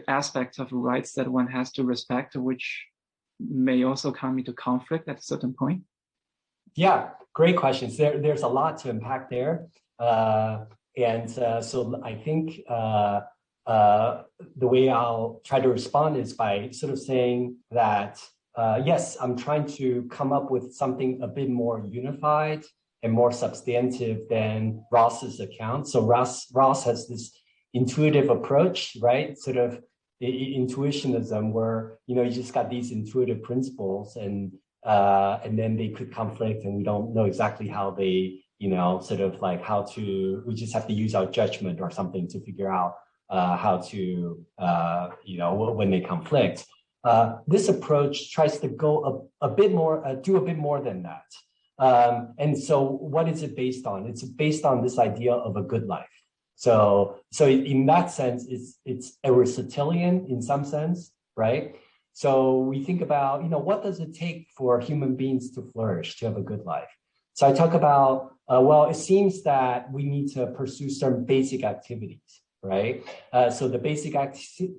aspects of rights that one has to respect, which may also come into conflict at a certain point? Yeah, great questions. There's a lot to unpack there. So I think the way I'll try to respond is by sort of saying that, yes, I'm trying to come up with something a bit more unified and more substantive than Ross's account. So Ross has this intuitive approach, right? Sort of intuitionism, where you just got these intuitive principles, and then they could conflict, and we don't know exactly how they, sort of like we just have to use our judgment or something to figure out how to, when they conflict. This approach tries to go a bit more, do a bit more than that. And so what is it based on? It's based on this idea of a good life. So in that sense, it's Aristotelian in some sense, right? So we think about, what does it take for human beings to flourish, to have a good life? So I talk about, it seems that we need to pursue certain basic activities, right? So the basic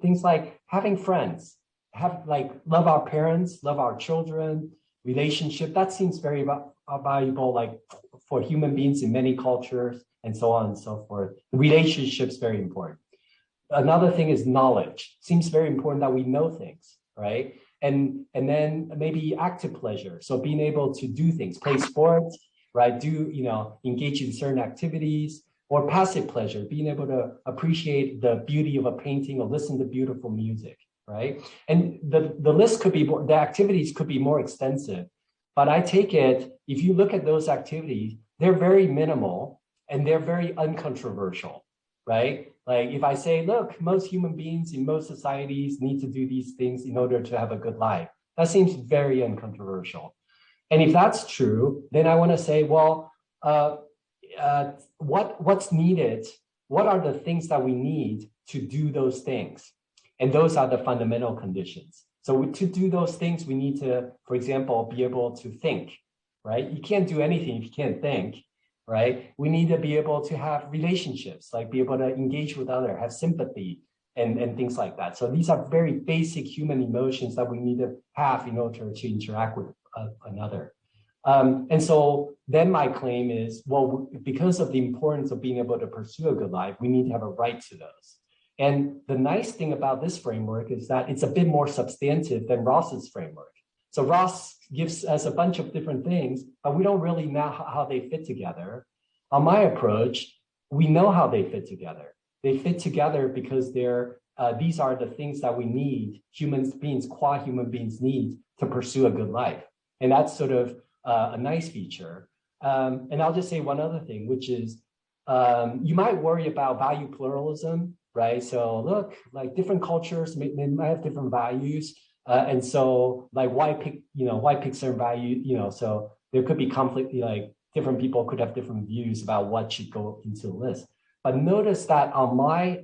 things like having friends, love our parents, love our children, relationship, that seems very valuable, like for human beings in many cultures, and so on and so forth. Relationships, very important. Another thing is knowledge. Seems very important that we know things, right? And then maybe active pleasure. So being able to do things, play sports, right? Engage in certain activities. Or passive pleasure, being able to appreciate the beauty of a painting or listen to beautiful music, right? And the list could be the activities could be more extensive, but I take it, if you look at those activities, they're very minimal, and they're very uncontroversial, right? Like if I say, look, most human beings in most societies need to do these things in order to have a good life. That seems very uncontroversial. And if that's true, then I want to say, well, what's needed? What are the things that we need to do those things? And those are the fundamental conditions. So to do those things, we need to, for example, be able to think, right? You can't do anything if you can't think, right? We need to be able to have relationships, like be able to engage with others, have sympathy, and things like that. So these are very basic human emotions that we need to have in order to interact with another. And so then my claim is, well, because of the importance of being able to pursue a good life, we need to have a right to those. And the nice thing about this framework is that it's a bit more substantive than Ross's framework. So Ross gives us a bunch of different things, but we don't really know how they fit together. On my approach, we know how they fit together. They fit together because these are the things that we need, human beings, qua human beings need to pursue a good life. And that's sort of a nice feature. And I'll just say one other thing, which is you might worry about value pluralism, right? So look, like different cultures they might have different values. And so like why pick certain value, so there could be conflict, like different people could have different views about what should go into the list. But notice that on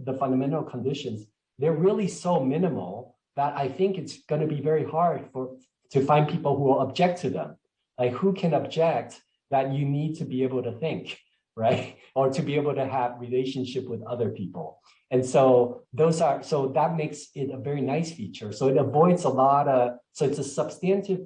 the fundamental conditions, they're really so minimal that I think it's going to be very hard to find people who will object to them. Like who can object that you need to be able to think, right? Or to be able to have relationship with other people. And so that makes it a very nice feature. So it avoids a lot so it's a substantive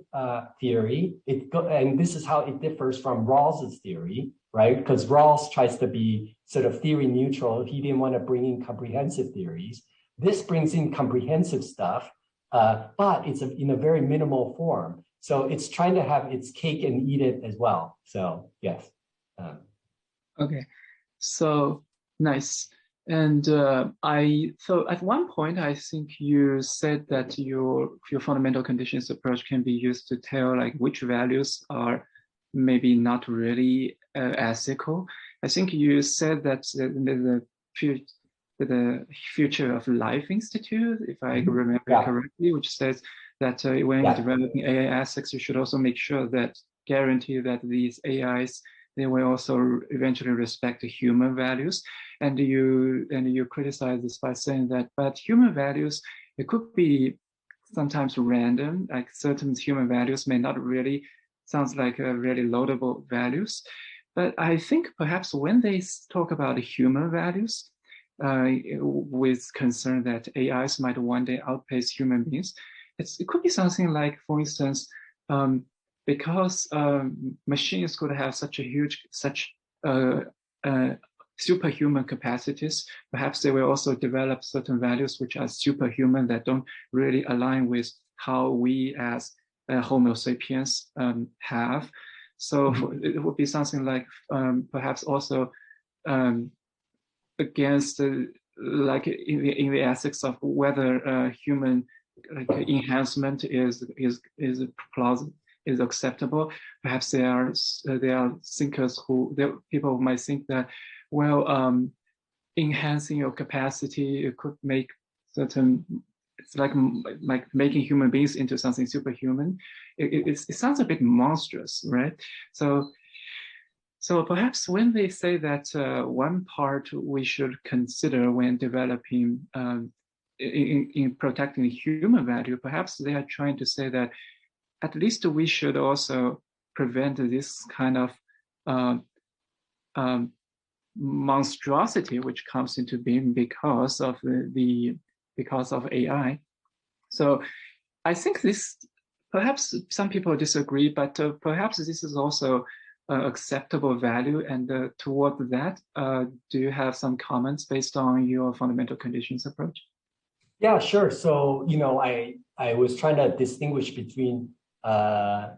theory. And this is how it differs from Rawls's theory, right? Because Rawls tries to be sort of theory neutral. He didn't want to bring in comprehensive theories. This brings in comprehensive stuff, but it's in a very minimal form. So it's trying to have its cake and eat it as well. So yes. Okay, so nice. And so at one point, I think you said that your fundamental conditions approach can be used to tell like which values are maybe not really ethical. I think you said that the Future of Life Institute, if I remember correctly, which says that when you're developing AI ethics, you should also make sure that guarantee that these AIs, they will also eventually respect the human values. And you criticize this by saying that, but human values, it could be sometimes random, like certain human values may not really, sounds like really laudable values. But I think perhaps when they talk about human values, with concern that AIs might one day outpace human beings, it could be something like, for instance, because machines could have such superhuman capacities, perhaps they will also develop certain values which are superhuman that don't really align with how we as Homo sapiens have. So it would be something like perhaps also against like in the ethics of whether human enhancement is plausible, is acceptable. Perhaps there are thinkers people might think that, well, enhancing your capacity, it could make certain, it's like making human beings into something superhuman. It sounds a bit monstrous, right? So perhaps when they say that one part we should consider when developing in protecting human value, perhaps they are trying to say that at least we should also prevent this kind of monstrosity which comes into being because of because of AI. So I think this, perhaps some people disagree, but perhaps this is also acceptable value. And toward that, do you have some comments based on your fundamental conditions approach? Yeah, sure. So, I was trying to distinguish between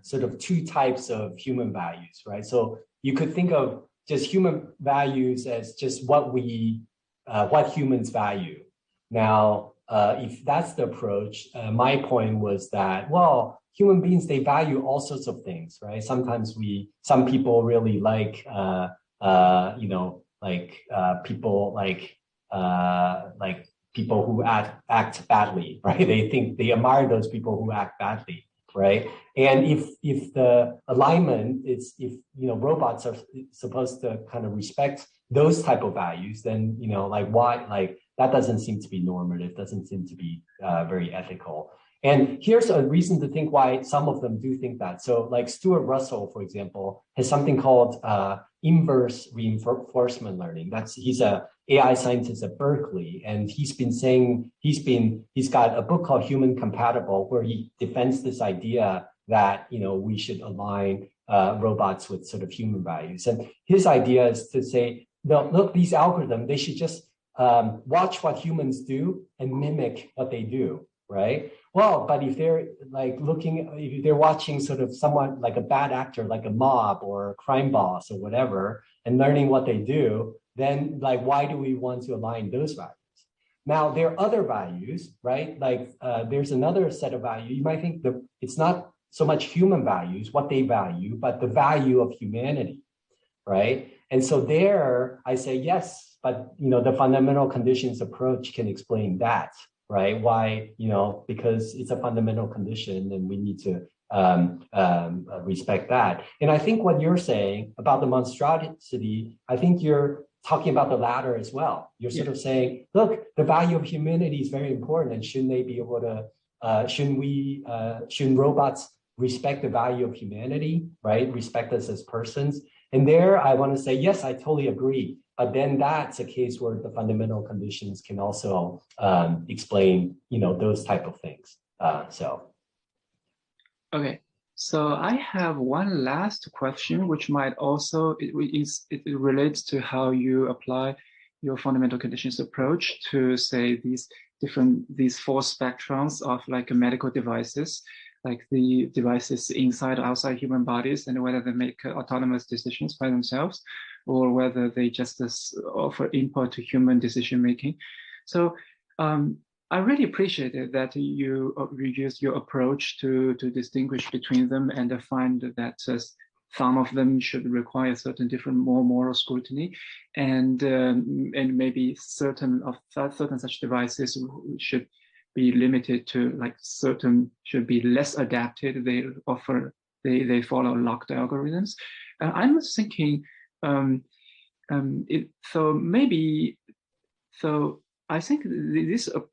sort of two types of human values, right? So you could think of just human values as just what humans value. Now, if that's the approach, my point was that, well, human beings, they value all sorts of things, right? Sometimes some people really like people who act badly, right? They admire those people who act badly, right? And if the alignment is, if robots are supposed to kind of respect those type of values, then why that doesn't seem to be normative, doesn't seem to be very ethical. And here's a reason to think why some of them do think that. So like Stuart Russell, for example, has something called inverse reinforcement learning. He's a AI scientist at Berkeley, and he's got a book called Human Compatible, where he defends this idea that we should align robots with sort of human values. And his idea is to say, no, look, these algorithms, they should just watch what humans do and mimic what they do, right? Well, but if they're if they're watching sort of someone like a bad actor, like a mob or a crime boss or whatever, and learning what they do, then why do we want to align those values? Now, there are other values, right? There's another set of values. You might think that it's not so much human values, what they value, but the value of humanity, right? And so there I say, yes, but the fundamental conditions approach can explain that, right? Why, because it's a fundamental condition and we need to respect that. And I think what you're saying about the monstrosity, I think you're talking about the latter as well. You're sort of saying, look, the value of humanity is very important, and shouldn't they be able to, shouldn't robots respect the value of humanity, right? Respect us as persons. And there I want to say, yes, I totally agree. But then that's a case where the fundamental conditions can also explain, those type of things. Okay, so I have one last question, which might also, it relates to how you apply your fundamental conditions approach to say these four spectrums of medical devices, like the devices inside or outside human bodies, and whether they make autonomous decisions by themselves, or whether they just offer input to human decision making. So I really appreciated that you used your approach to distinguish between them and find that some of them should require certain different more moral scrutiny, and maybe certain such devices should be limited to certain should be less adapted. They follow locked algorithms. I'm thinking I think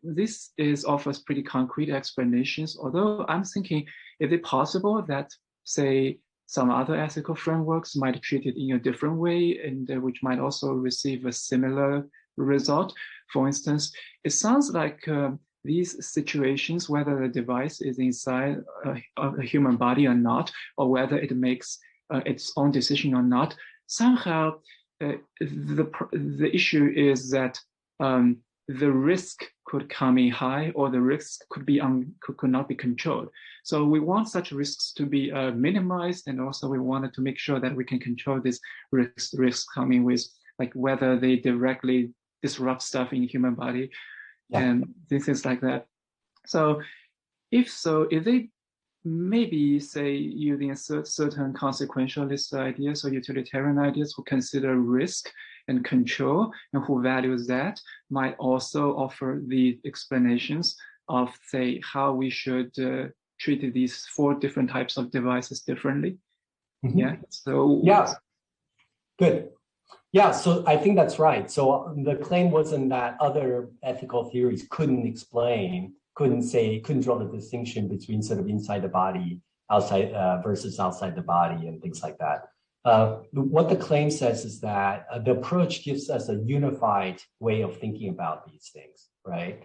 this offers pretty concrete explanations. Although I'm thinking, is it possible that say some other ethical frameworks might treat it in a different way, and which might also receive a similar result? For instance, it sounds like these situations, whether the device is inside a human body or not, or whether it makes its own decision or not, somehow the issue is that the risk could come in high, or the risk could not be controlled. So we want such risks to be minimized, and also we wanted to make sure that we can control these risks coming with whether they directly disrupt stuff in the human body, and things like that. So if they maybe say using certain consequentialist ideas or utilitarian ideas who consider risk and control and who values that, might also offer the explanations of say how we should treat these four different types of devices differently. Good. Yeah, so I think that's right. So the claim wasn't that other ethical theories couldn't draw the distinction between sort of inside the body, outside versus outside the body, and things like that. What the claim says is that the approach gives us a unified way of thinking about these things, right?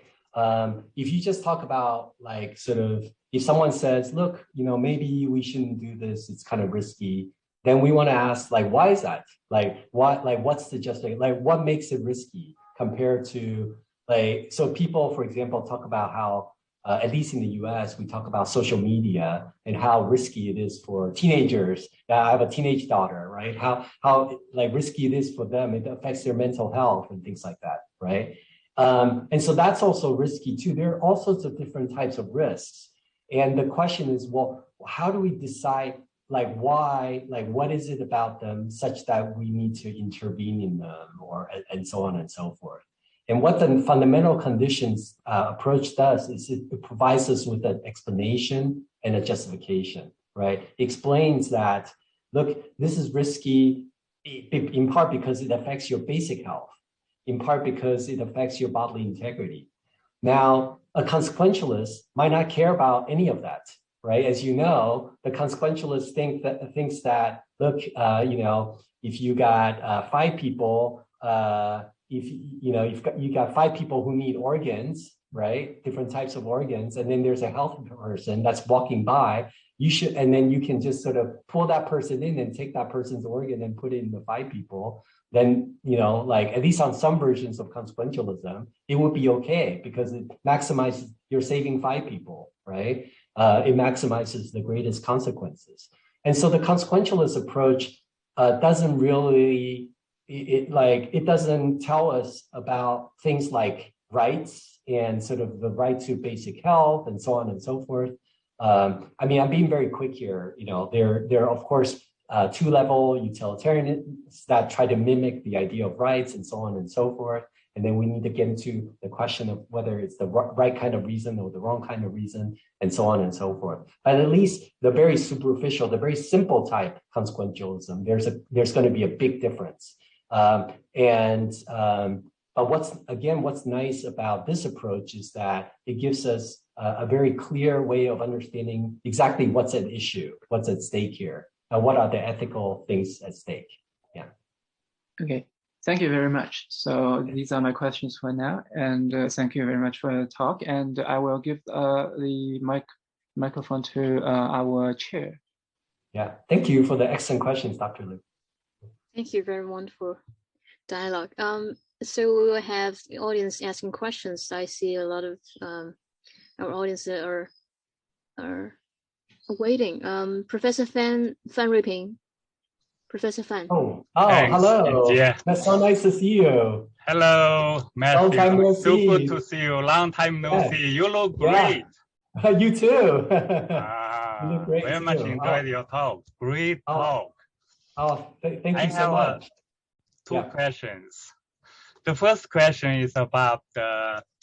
If you just talk about if someone says, look, maybe we shouldn't do this, it's kind of risky, then we want to ask, why is that? What's the justification? What makes it risky compared to so people, for example, talk about how, at least in the US, we talk about social media and how risky it is for teenagers. I have a teenage daughter, right? How risky it is for them. It affects their mental health and things like that, right? And so that's also risky too. There are all sorts of different types of risks. And the question is, well, how do we decide why, what is it about them such that we need to intervene in them, and so on and so forth. And what the fundamental conditions approach does is it provides us with an explanation and a justification, right? It explains that, look, this is risky in part because it affects your basic health, in part because it affects your bodily integrity. Now, a consequentialist might not care about any of that, right? As you know, the consequentialist thinks that, look, if you got 5 people, if you got 5 people who need organs, right? Different types of organs, and then there's a healthy person that's walking by, and then you can just sort of pull that person in and take that person's organ and put it in the 5 people. Then, at least on some versions of consequentialism, it would be okay because it maximizes, you're saving 5 people, right? It maximizes the greatest consequences. And so the consequentialist approach doesn't really, it doesn't tell us about things like rights and sort of the right to basic health and so on and so forth. I'm being very quick here. There are, of course, 2-level utilitarians that try to mimic the idea of rights and so on and so forth. And then we need to get into the question of whether it's the right kind of reason or the wrong kind of reason, and so on and so forth. But at least the very superficial, the very simple type consequentialism, there's going to be a big difference. But what's nice about this approach is that it gives us a very clear way of understanding exactly what's at issue, what's at stake here, and what are the ethical things at stake. Yeah. Okay. Thank you very much. So these are my questions for now, and thank you very much for the talk. And I will give the microphone to our chair. Yeah, thank you for the excellent questions, Dr. Liu. Thank you very much for dialogue. So we will have the audience asking questions. I see a lot of our audience that are waiting. Professor Fan Ruiping. Professor Fan. Oh, Thanks. hello. Yeah. That's so nice to see you. Hello, Matthew. Long time no So see. good to see you. Long time no see. You look great. You too. You look great very too. much enjoyed your talk. Great talk. Thank you so much. I have 2 questions. The first question is about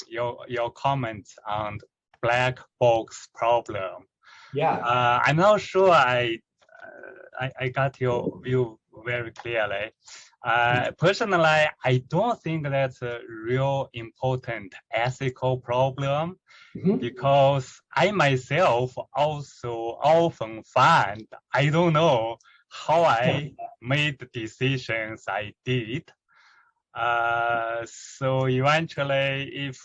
your comments on black box problem. Yeah. I'm not sure I got your view very clearly. Personally, I don't think that's a real important ethical problem, because I myself also often find I don't know how I made the decisions I did. So eventually, if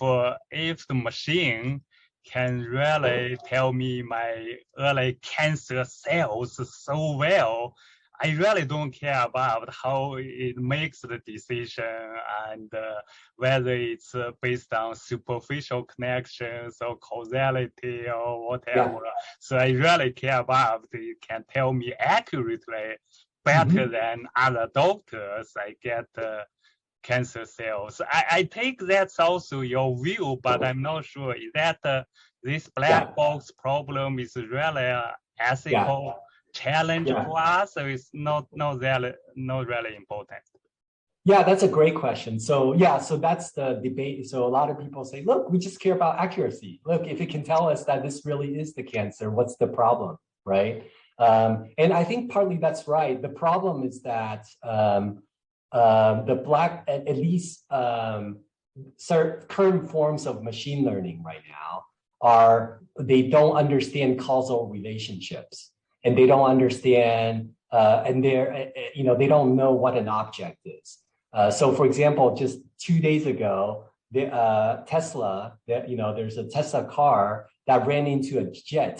the machine can really tell me my early cancer cells so well, I really don't care about how it makes the decision and whether it's based on superficial connections or causality or whatever. Yeah. So I really care about it can tell me accurately better than other doctors. I get cancer cells. I take that's also your view, but I'm not sure. Is that this black box problem is really an ethical challenge for us, or it's not really important? Yeah, that's a great question. So so that's the debate. So a lot of people say, look, we just care about accuracy. Look, if it can tell us that this really is the cancer, what's the problem, right? And I think partly that's right. The problem is that at least certain current forms of machine learning right now they don't understand causal relationships, and they don't understand they don't know what an object is. So for example, just 2 days ago, Tesla, there's a Tesla car that ran into a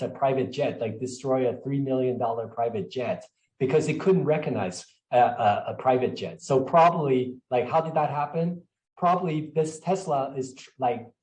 private jet, destroy a $3 million private jet because it couldn't recognize a private jet. So probably, how did that happen? Probably this Tesla is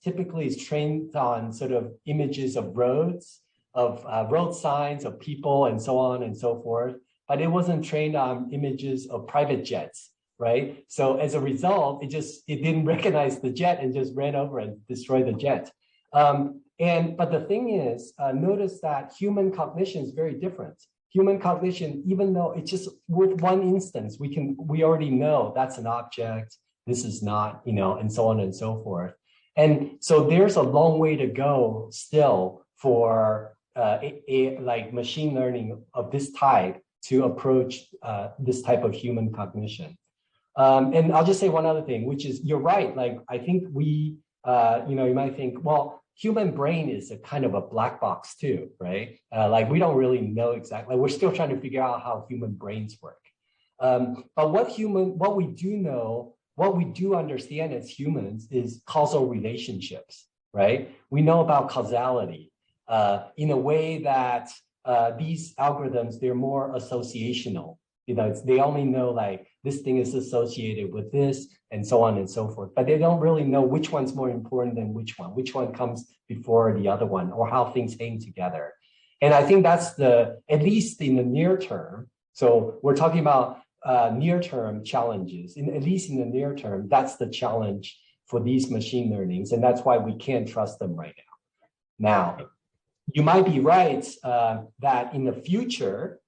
typically is trained on sort of images of roads, of road signs, of people, and so on and so forth. But it wasn't trained on images of private jets, right? So as a result, it didn't recognize the jet and just ran over and destroyed the jet. But the thing is, notice that human cognition is very different. human cognition, even though it's just with one instance, we already know that's an object, this is not, and so on and so forth. And so there's a long way to go still for like machine learning of this type to approach this type of human cognition. And I'll just say one other thing, which is you're right. Like, I think we, you might think, well, human brain is a kind of a black box too, right? Like, we don't really know exactly. We're still trying to figure out how human brains work. But what we do know, what we do understand as humans is causal relationships, right? We know about causality in a way that these algorithms, they're more associational. They only know like this thing is associated with this and so on and so forth, but they don't really know which one's more important than which one comes before the other one, or how things hang together. And I think that's at least in the near term. So we're talking about near-term challenges. At least in the near term, that's the challenge for these machine learnings, and that's why we can't trust them right now. Now, you might be right that in the future,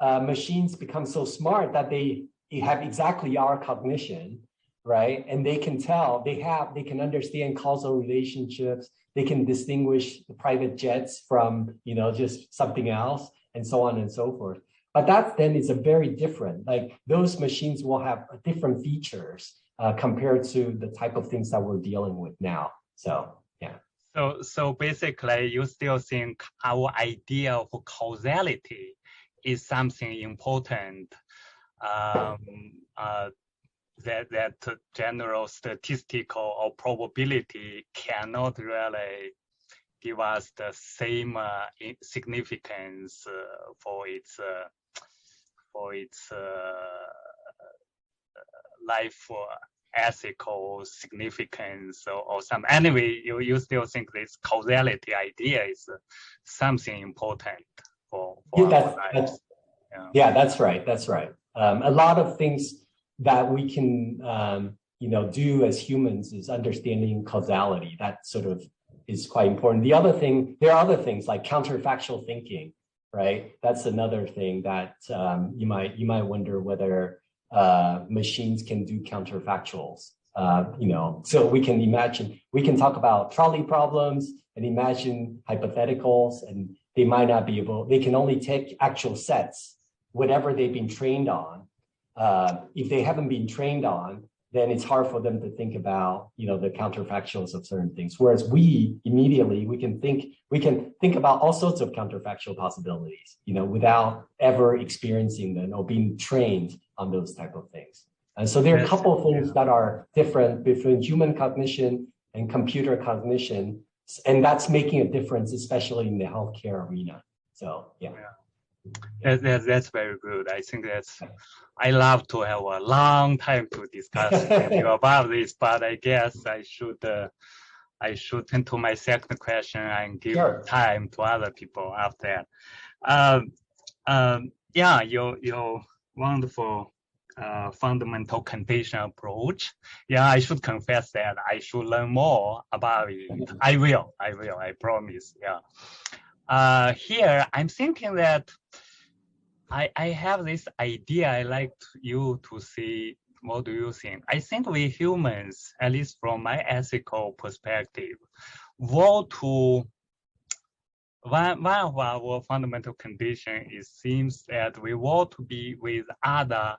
machines become so smart that they have exactly our cognition, right? And they can tell, they can understand causal relationships. They can distinguish the private jets from, just something else, and so on and so forth. But that then is a very different, like those machines will have different features compared to the type of things that we're dealing with now. So, yeah. So basically, you still think our idea of causality is something important that general statistical or probability cannot really give us the same significance for its life ethical significance or some. Anyway, you still think this causality idea is something important for our lives. Yeah, that's right. That's right. A lot of things that we can do as humans is understanding causality. That sort of is quite important. There are other things like counterfactual thinking, right? That's another thing that you might wonder whether machines can do counterfactuals. So we can talk about trolley problems and imagine hypotheticals, and they might not be able. They can only take actual sets, whatever they've been trained on. If they haven't been trained on, then it's hard for them to think about, the counterfactuals of certain things. Whereas we can think about all sorts of counterfactual possibilities, without ever experiencing them or being trained on those type of things. And so there are a couple of things that are different between human cognition and computer cognition, and that's making a difference, especially in the healthcare arena. So, yeah. That's very good. I think I love to have a long time to discuss with you about this, but I guess I should turn to my second question and give time to other people after that. Your wonderful fundamental condition approach. Yeah, I should confess that I should learn more about it. I will, I promise. Yeah. Here, I'm thinking that I have this idea. I like you to see, what do you think? I think we humans, at least from my ethical perspective, want to, one of our fundamental conditions, it seems that we want to be with other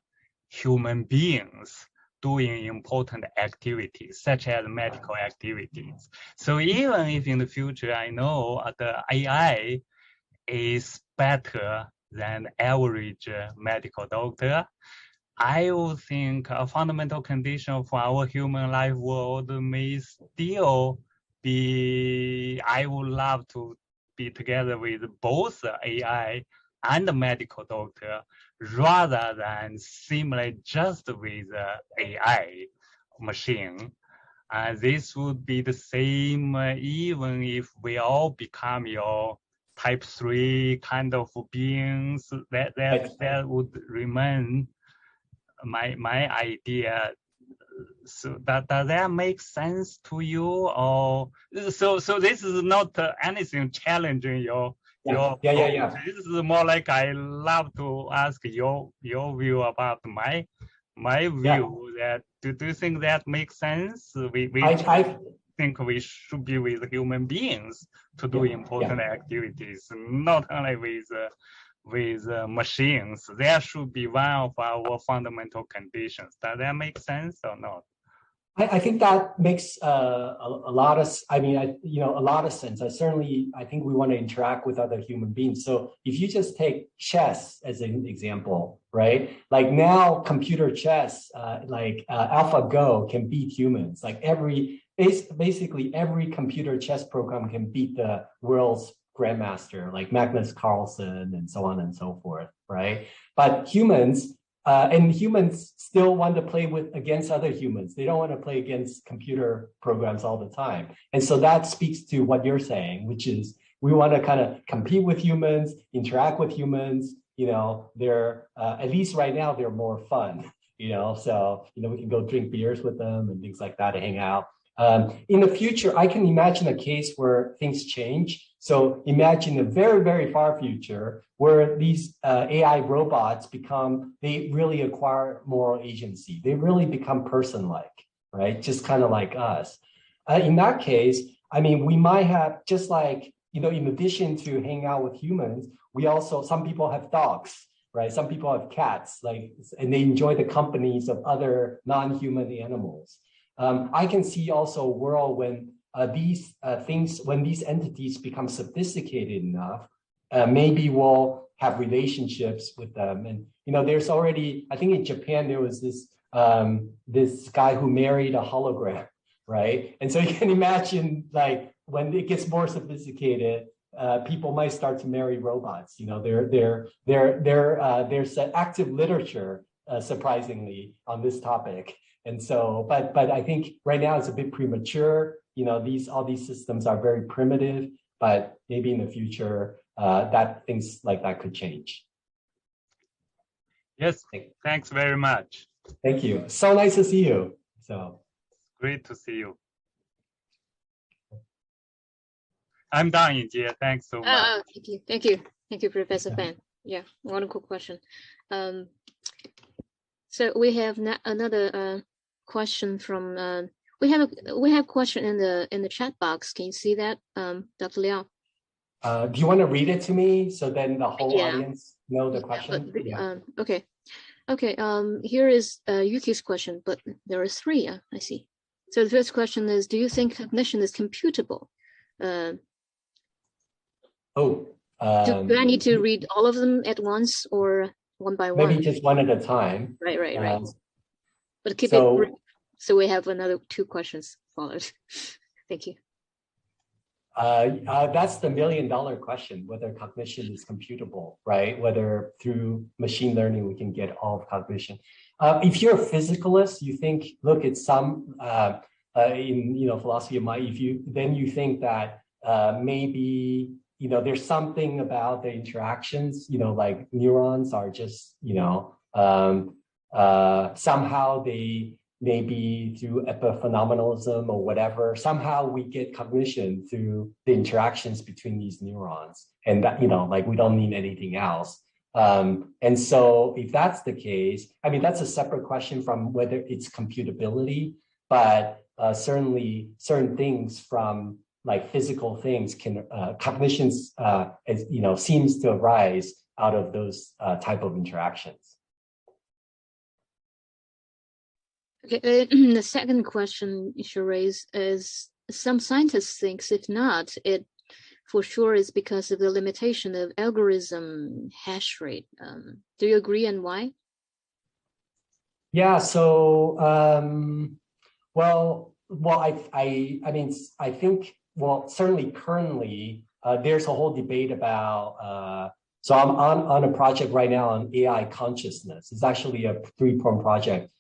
human beings doing important activities, such as medical activities. So even if in the future I know the AI is better than average medical doctor, I would think a fundamental condition for our human life world may still be, I would love to be together with both AI and the medical doctor, rather than simply just with AI machine. This would be the same even if we all become your type 3 kind of beings. That would remain my idea. So does that make sense to you? Or so this is not anything challenging your Yeah. This is more like I love to ask your view about my view. That do you think that makes sense? I think we should be with human beings to do important activities, not only with machines. That should be one of our fundamental conditions. Does that make sense or not? I think that makes a lot of, a lot of sense. I think we want to interact with other human beings. So if you just take chess as an example, right? Like now computer chess, AlphaGo can beat humans. Like basically every computer chess program can beat the world's grandmaster, like Magnus Carlsen and so on and so forth, right? But humans still want to play against other humans. They don't want to play against computer programs all the time. And so that speaks to what you're saying, which is we want to kind of compete with humans, interact with humans. They're at least right now they're more fun. So we can go drink beers with them and things like that to hang out. In the future, I can imagine a case where things change. So imagine a very, very far future where these AI robots they really acquire moral agency. They really become person-like, right? Just kind of like us. In that case, we might have, just like, in addition to hang out with humans, some people have dogs, right? Some people have cats, and they enjoy the companies of other non-human animals. I can see also a world when these entities become sophisticated enough, maybe we'll have relationships with them. And there's already, I think in Japan there was this guy who married a hologram, right? And so you can imagine, like, when it gets more sophisticated, people might start to marry robots. There's active literature, surprisingly, on this topic. And so, but I think right now it's a bit premature. All these systems are very primitive, but maybe in the future, that things like that could change. Yes, thanks very much. Thank you. So nice to see you. So great to see you. I'm done, Yinjie. Thanks so much. Thank you, Professor Fan. Yeah, wonderful question. So we have another question from we have a question in the chat box. Can you see that, Dr. Liao? Do you want to read it to me so then the whole audience know the question? Okay. Here is Yuki's question, but there are three. I see. So the first question is: do you think cognition is computable? Do I need to read all of them at once or one by one? Maybe just one at a time. Right. But keep it brief, so we have another two questions followed. Thank you. That's the $1 million question, whether cognition is computable, right? Whether through machine learning we can get all of cognition. If you're a physicalist, you think, look, it's some in philosophy of mind. You think that maybe there's something about the interactions, like neurons are just somehow they maybe through epiphenomenalism or whatever, somehow we get cognition through the interactions between these neurons, and that like we don't need anything else. And so if that's the case, that's a separate question from whether it's computability, but certainly certain things from like physical things can cognitions seems to arise out of those type of interactions. Okay, the second question you should raise is: some scientists think, if not, it for sure is because of the limitation of algorithm hash rate. Do you agree, and why? Yeah. So, I think certainly currently there's a whole debate about. So I'm on a project right now on AI consciousness. It's actually a 3-pronged project.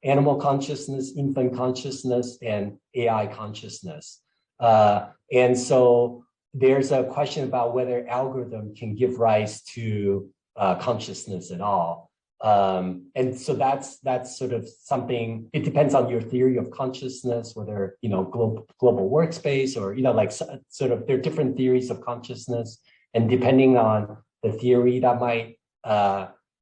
Animal consciousness, infant consciousness, and AI consciousness. And so there's a question about whether algorithm can give rise to consciousness at all. And so that's sort of something, it depends on your theory of consciousness, whether, global workspace or, like sort of there are different theories of consciousness. And depending on the theory, that might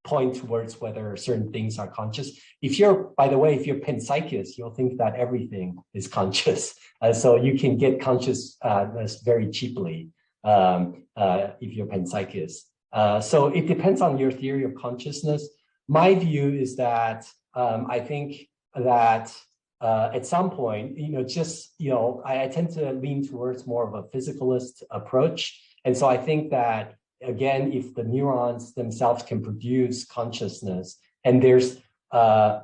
point towards whether certain things are conscious. If you're panpsychist, you'll think that everything is conscious. So you can get consciousness very cheaply if you're panpsychist. So it depends on your theory of consciousness. My view is that I think that at some point, I tend to lean towards more of a physicalist approach. And so I think that, again, if the neurons themselves can produce consciousness, and there's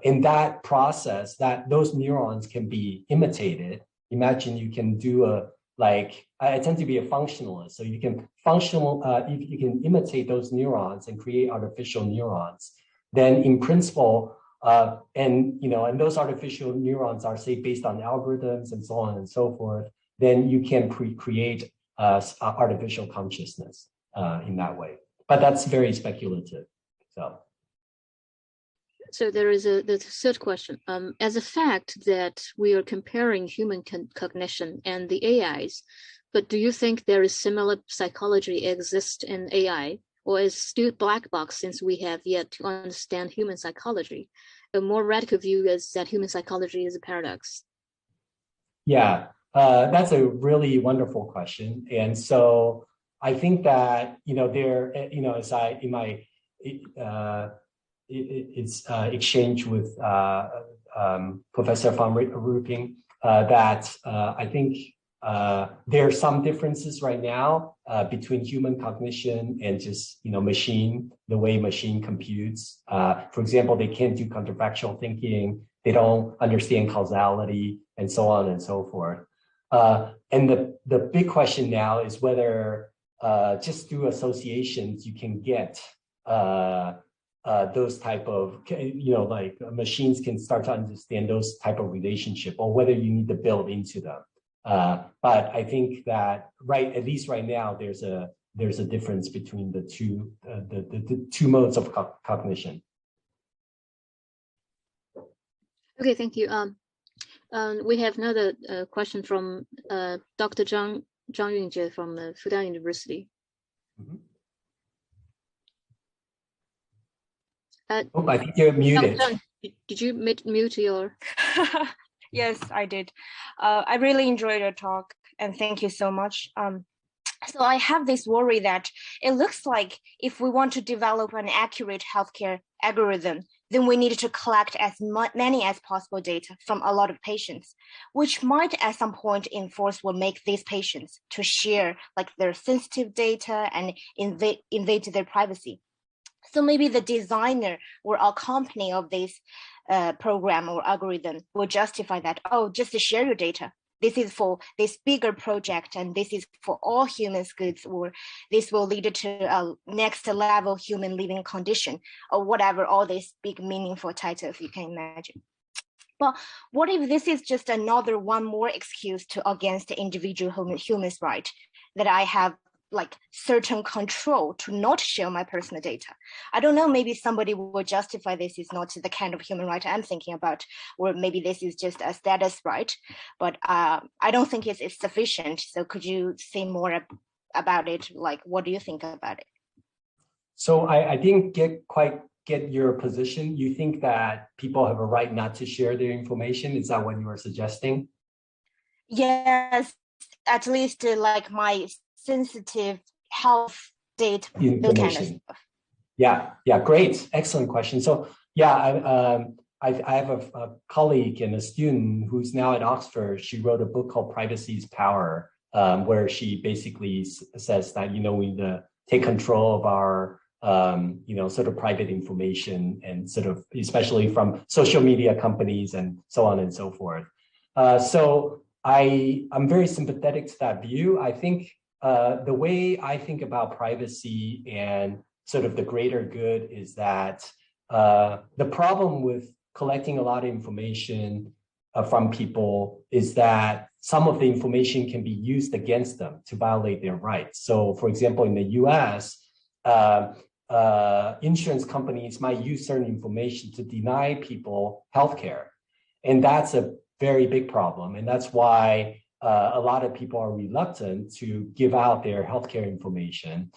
in that process that those neurons can be imitated. Imagine you can do I tend to be a functionalist, so you can you can imitate those neurons and create artificial neurons. Then in principle, and those artificial neurons are, say, based on algorithms and so on and so forth, then you can create artificial consciousness in that way. But that's very speculative. So there is the third question. As a fact that we are comparing human cognition and the AIs, but do you think there is similar psychology exist in AI, or is still black box since we have yet to understand human psychology? A more radical view is that human psychology is a paradox. Yeah, that's a really wonderful question. And so I think that, as I, in my exchange with Professor Van Roeping, that I think there are some differences right now between human cognition and just, the way machine computes. For example, they can't do counterfactual thinking. They don't understand causality and so on and so forth. And the big question now is whether just through associations, you can get those type of, machines can start to understand those type of relationship, or whether you need to build into them. But I think that at least right now, there's a difference between the two modes of cognition. Okay, thank you. We have another question from Dr. Zhang Yunjie from Fudan University. Mm-hmm. I think you're muted. Did you mute your? Yes, I did. I really enjoyed your talk, and thank you so much. So I have this worry that it looks like if we want to develop an accurate healthcare algorithm, then we need to collect as many as possible data from a lot of patients, which might at some point enforce or make these patients to share their sensitive data and invade their privacy. So maybe the designer or a company of this program or algorithm will justify that, just to share your data. This is for this bigger project, and this is for all humans' goods, or this will lead to a next level human living condition, or whatever, all these big meaningful titles you can imagine. But what if this is just one more excuse against the individual human's right, that I have certain control to not share my personal data? I don't know, maybe somebody will justify this is not the kind of human right I'm thinking about, or maybe this is just a status right, but I don't think it's sufficient. So could you say more about it? What do you think about it? So I didn't quite get your position. You think that people have a right not to share their information? Is that what you were suggesting? Yes, at least my sensitive health data, those kind of stuff. Yeah, great, excellent question. So I have a colleague and a student who's now at Oxford. She wrote a book called Privacy is Power, where she basically says that we need to take control of our sort of private information, and sort of especially from social media companies and so on and so forth. So I'm very sympathetic to that view. I think the way I think about privacy and sort of the greater good is that the problem with collecting a lot of information from people is that some of the information can be used against them to violate their rights. So, for example, in the US, insurance companies might use certain information to deny people healthcare. And that's a very big problem. And that's why a lot of people are reluctant to give out their healthcare information.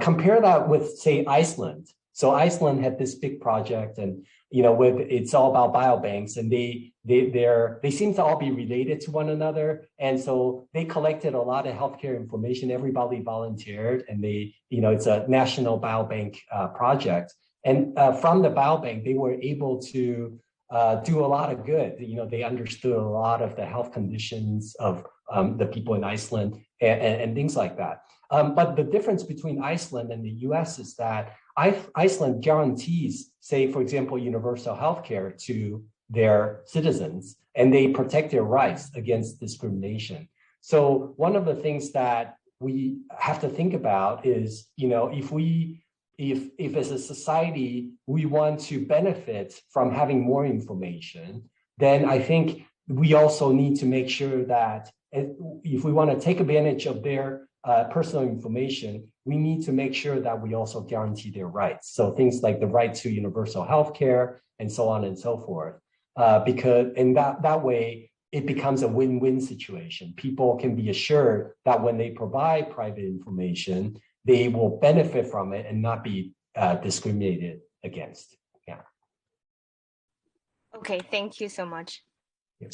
Compare that with, say, Iceland. So Iceland had this big project, and it's all about biobanks, and they seem to all be related to one another, and so they collected a lot of healthcare information. Everybody volunteered, and it's a national biobank project. And from the biobank, they were able to do a lot of good. They understood a lot of the health conditions of the people in Iceland and things like that. But the difference between Iceland and the US is that Iceland guarantees, say, for example, universal healthcare to their citizens, and they protect their rights against discrimination. So one of the things that we have to think about is, if as a society we want to benefit from having more information, then I think we also need to make sure that if we want to take advantage of their personal information, we need to make sure that we also guarantee their rights. So things like the right to universal health care and so on and so forth. Because in that way, it becomes a win-win situation. People can be assured that when they provide private information, they will benefit from it and not be discriminated against. Yeah. Okay, thank you so much.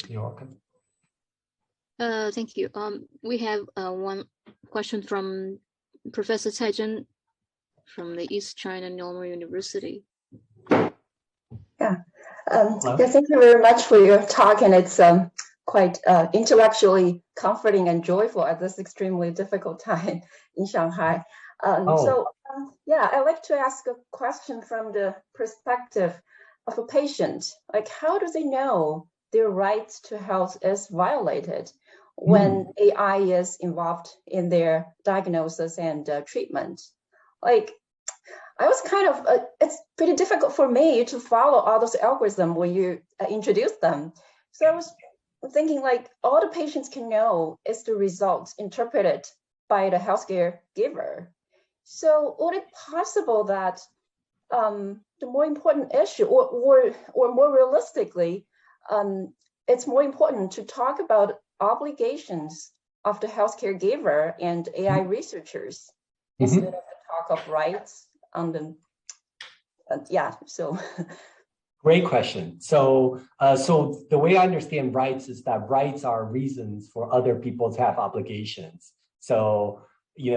You're welcome. Thank you. We have one question from Professor Cai Zhen from the East China Normal University. Yeah, thank you very much for your talk, and it's quite intellectually comforting and joyful at this extremely difficult time in Shanghai. I'd like to ask a question from the perspective of a patient. Like, how do they know their rights to health is violated when AI is involved in their diagnosis and treatment? Like, I was it's pretty difficult for me to follow all those algorithms when you introduce them. So I was thinking, like, all the patients can know is the results interpreted by the healthcare giver. So would it possible that the more important issue, or more realistically, it's more important to talk about obligations of the healthcare giver and AI researchers instead of the talk of rights on them? Great question. So the way I understand rights is that rights are reasons for other people to have obligations. So the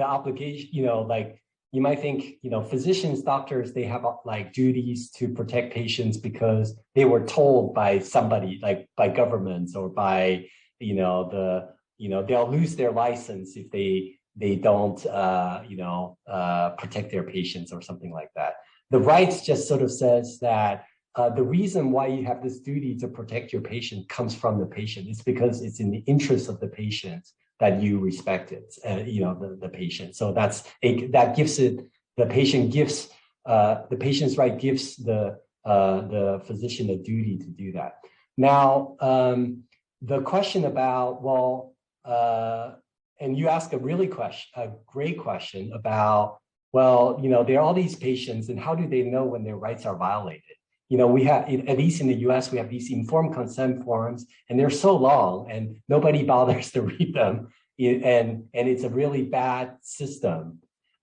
obligation, like you might think, physicians, doctors, they have like duties to protect patients because they were told by somebody, like by governments or by, they'll lose their license if they don't, protect their patients or something like that. The rights just sort of says that the reason why you have this duty to protect your patient comes from the patient. It's because it's in the interest of the patient that you respect it, the patient. So that gives it, the patient's right gives the physician a duty to do that. Now, the question about, and you ask a great question about, there are all these patients, and how do they know when their rights are violated? We have, at least in the US, we have these informed consent forms, and they're so long and nobody bothers to read them. And it's a really bad system.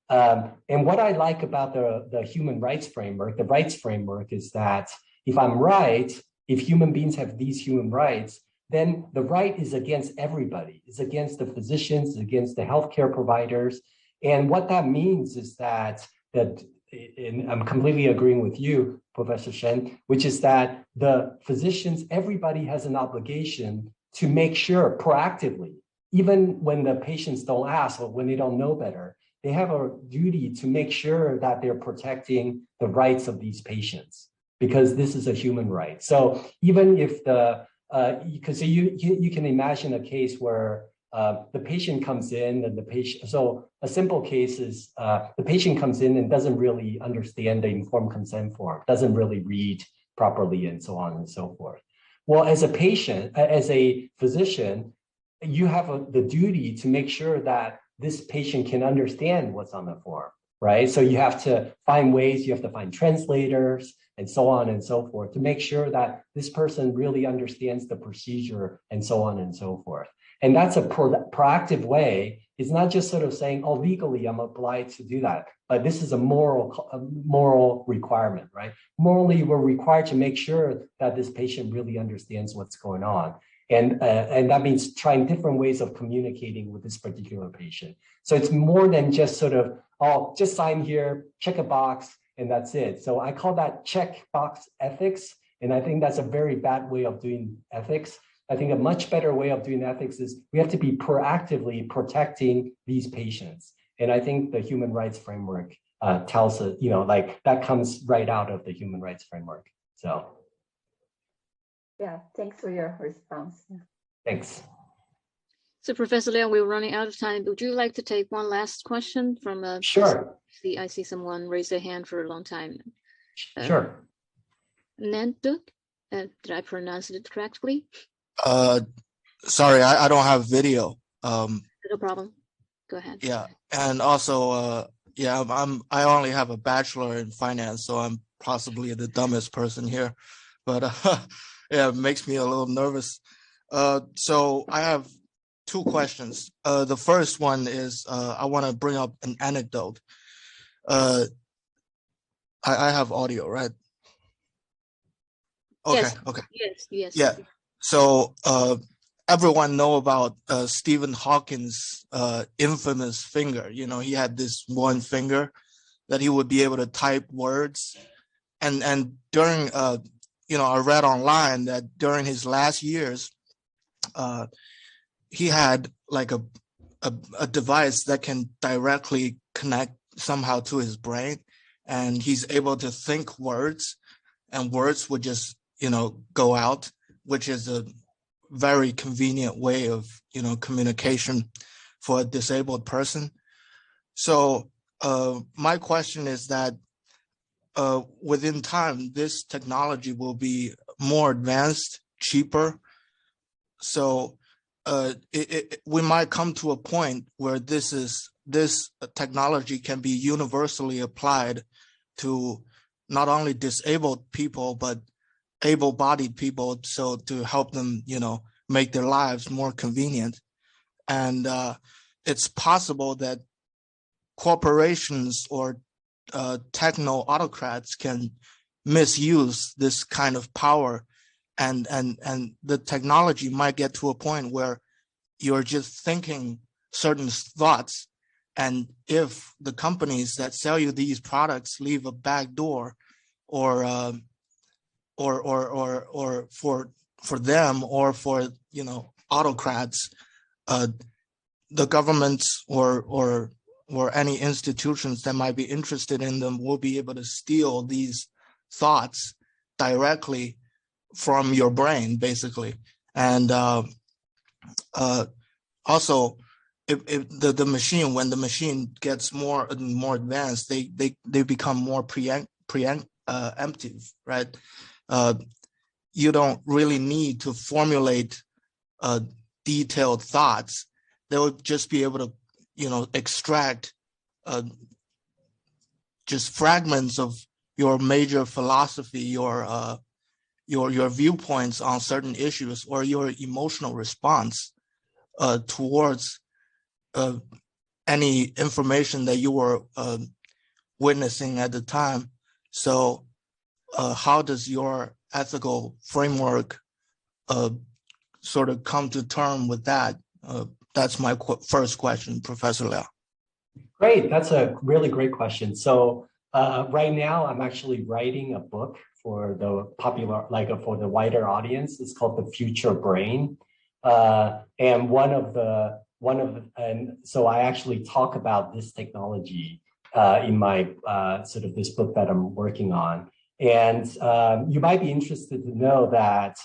And what I like about the human rights framework, the rights framework, is that if I'm right, if human beings have these human rights, then the right is against everybody. It's against the physicians, it's against the healthcare providers. And what that means is that and I'm completely agreeing with you, Professor Shen, which is that the physicians, everybody has an obligation to make sure proactively, even when the patients don't ask or when they don't know better, they have a duty to make sure that they're protecting the rights of these patients, because this is a human right. So even if because you can imagine a case where the patient comes in and so a simple case is the patient comes in and doesn't really understand the informed consent form, doesn't really read properly, and so on and so forth. Well, as a patient, as a physician, you have the duty to make sure that this patient can understand what's on the form, right? So you have to find ways, you have to find translators and so on and so forth to make sure that this person really understands the procedure and so on and so forth. And that's a proactive way. It's not just sort of saying, oh, legally I'm obliged to do that, but this is a moral requirement, right? Morally, we're required to make sure that this patient really understands what's going on. And that means trying different ways of communicating with this particular patient. So it's more than just sort of, oh, just sign here, check a box, and that's it. So I call that checkbox ethics. And I think that's a very bad way of doing ethics. I think a much better way of doing ethics is we have to be proactively protecting these patients. And I think the human rights framework tells us, like that comes right out of the human rights framework. So. Yeah, thanks for your response. Thanks. So Professor Liang, we're running out of time. Would you like to take one last question from Sure. I see someone raise their hand for a long time. Sure. Nanduk, did I pronounce it correctly? Sorry, I don't have video. No problem. Go ahead. Yeah, and also, I only have a bachelor in finance, so I'm possibly the dumbest person here, but yeah, it makes me a little nervous. So I have two questions. The first one is I want to bring up an anecdote. I have audio, right? Okay. Yes. Okay. Yes. Yeah. So everyone know about Stephen Hawking's infamous finger. He had this one finger that he would be able to type words. And during, I read online that during his last years, he had like a device that can directly connect somehow to his brain. And he's able to think words, and words would just, go out, which is a very convenient way of, communication for a disabled person. So my question is that within time, this technology will be more advanced, cheaper. So we might come to a point where this technology can be universally applied to not only disabled people, but able-bodied people, so to help them, make their lives more convenient. And it's possible that corporations or techno autocrats can misuse this kind of power, and the technology might get to a point where you're just thinking certain thoughts, and if the companies that sell you these products leave a back door, or for them or for autocrats, the governments or any institutions that might be interested in them will be able to steal these thoughts directly from your brain, basically. And also, if the machine, when the machine gets more and more advanced, they become more preemptive, right? You don't really need to formulate detailed thoughts. They will just be able to, extract just fragments of your major philosophy, your viewpoints on certain issues, or your emotional response towards any information that you were witnessing at the time. So how does your ethical framework sort of come to term with that? That's my first question, Professor Liao. Great, that's a really great question. So right now I'm actually writing a book for the popular, for the wider audience. It's called The Future Brain. And so I actually talk about this technology in my sort of this book that I'm working on. And you might be interested to know that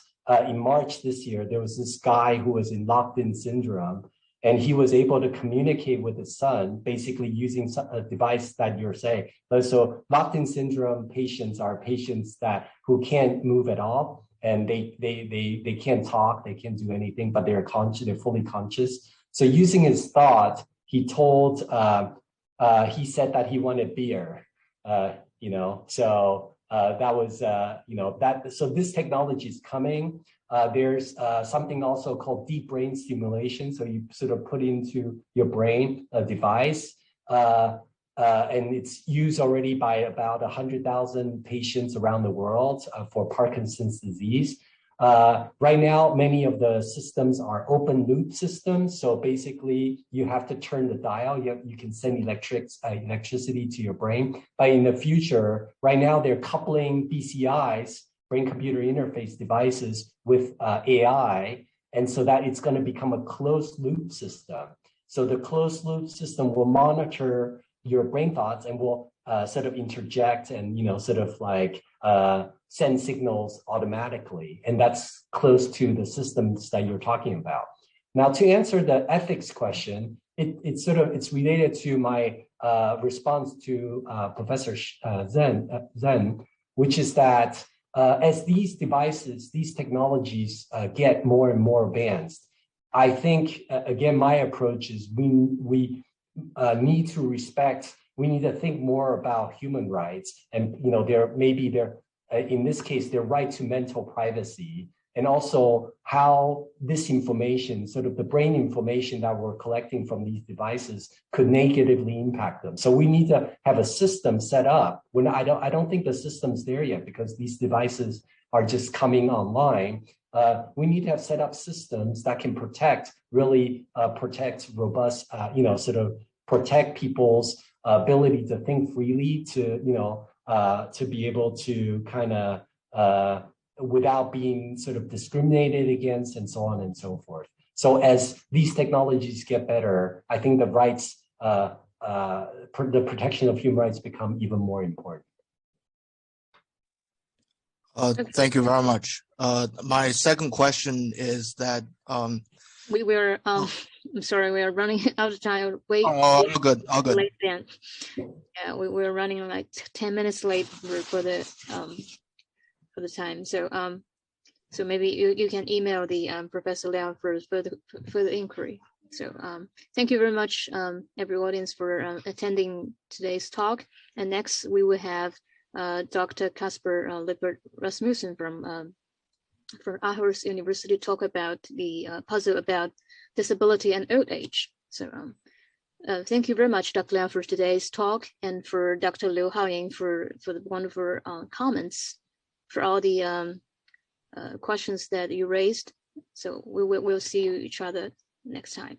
in March this year, there was this guy who was in locked-in syndrome, and he was able to communicate with his son, basically using a device that you're saying. So locked-in syndrome patients are patients who can't move at all, and they can't talk, they can't do anything, but they're conscious, they're fully conscious. So using his thought, he said that he wanted beer, so that was, so this technology is coming. There's something also called deep brain stimulation. So you sort of put into your brain a device, and it's used already by about 100,000 patients around the world for Parkinson's disease. Right now, many of the systems are open loop systems. So basically, you have to turn the dial. You can send electricity to your brain. But in the future, right now, they're coupling BCIs, brain-computer interface devices, with AI. And so that it's going to become a closed loop system. So the closed loop system will monitor your brain thoughts and will sort of interject and, sort of like send signals automatically. And that's close to the systems that you're talking about. Now, to answer the ethics question, it's related to my response to Professor Zen, which is that as these devices, these technologies get more and more advanced, I think, again, my approach is we need to respect, we need to think more about human rights and, in this case, their right to mental privacy, and also how this information, sort of the brain information that we're collecting from these devices, could negatively impact them. So we need to have a system set up. I don't think the system's there yet because these devices are just coming online. We need to have set up systems that can protect robust, sort of protect people's ability to think freely, to be able to kind of, without being sort of discriminated against, and so on and so forth. So as these technologies get better, I think the rights, the protection of human rights become even more important. Thank you very much. My second question is that we were I'm sorry, we are running out of time. All good. Late then. Yeah, we were running like 10 minutes late for the time. So maybe you can email the Professor Liang for further inquiry. So thank you very much, every audience, for attending today's talk. And next we will have Dr. Kasper Lippert Rasmussen from Aarhus University talk about the puzzle about disability and old age. So thank you very much, Dr. Liang, for today's talk, and for Dr. Liu Haoying for the wonderful comments, for all the questions that you raised. So we'll see each other next time.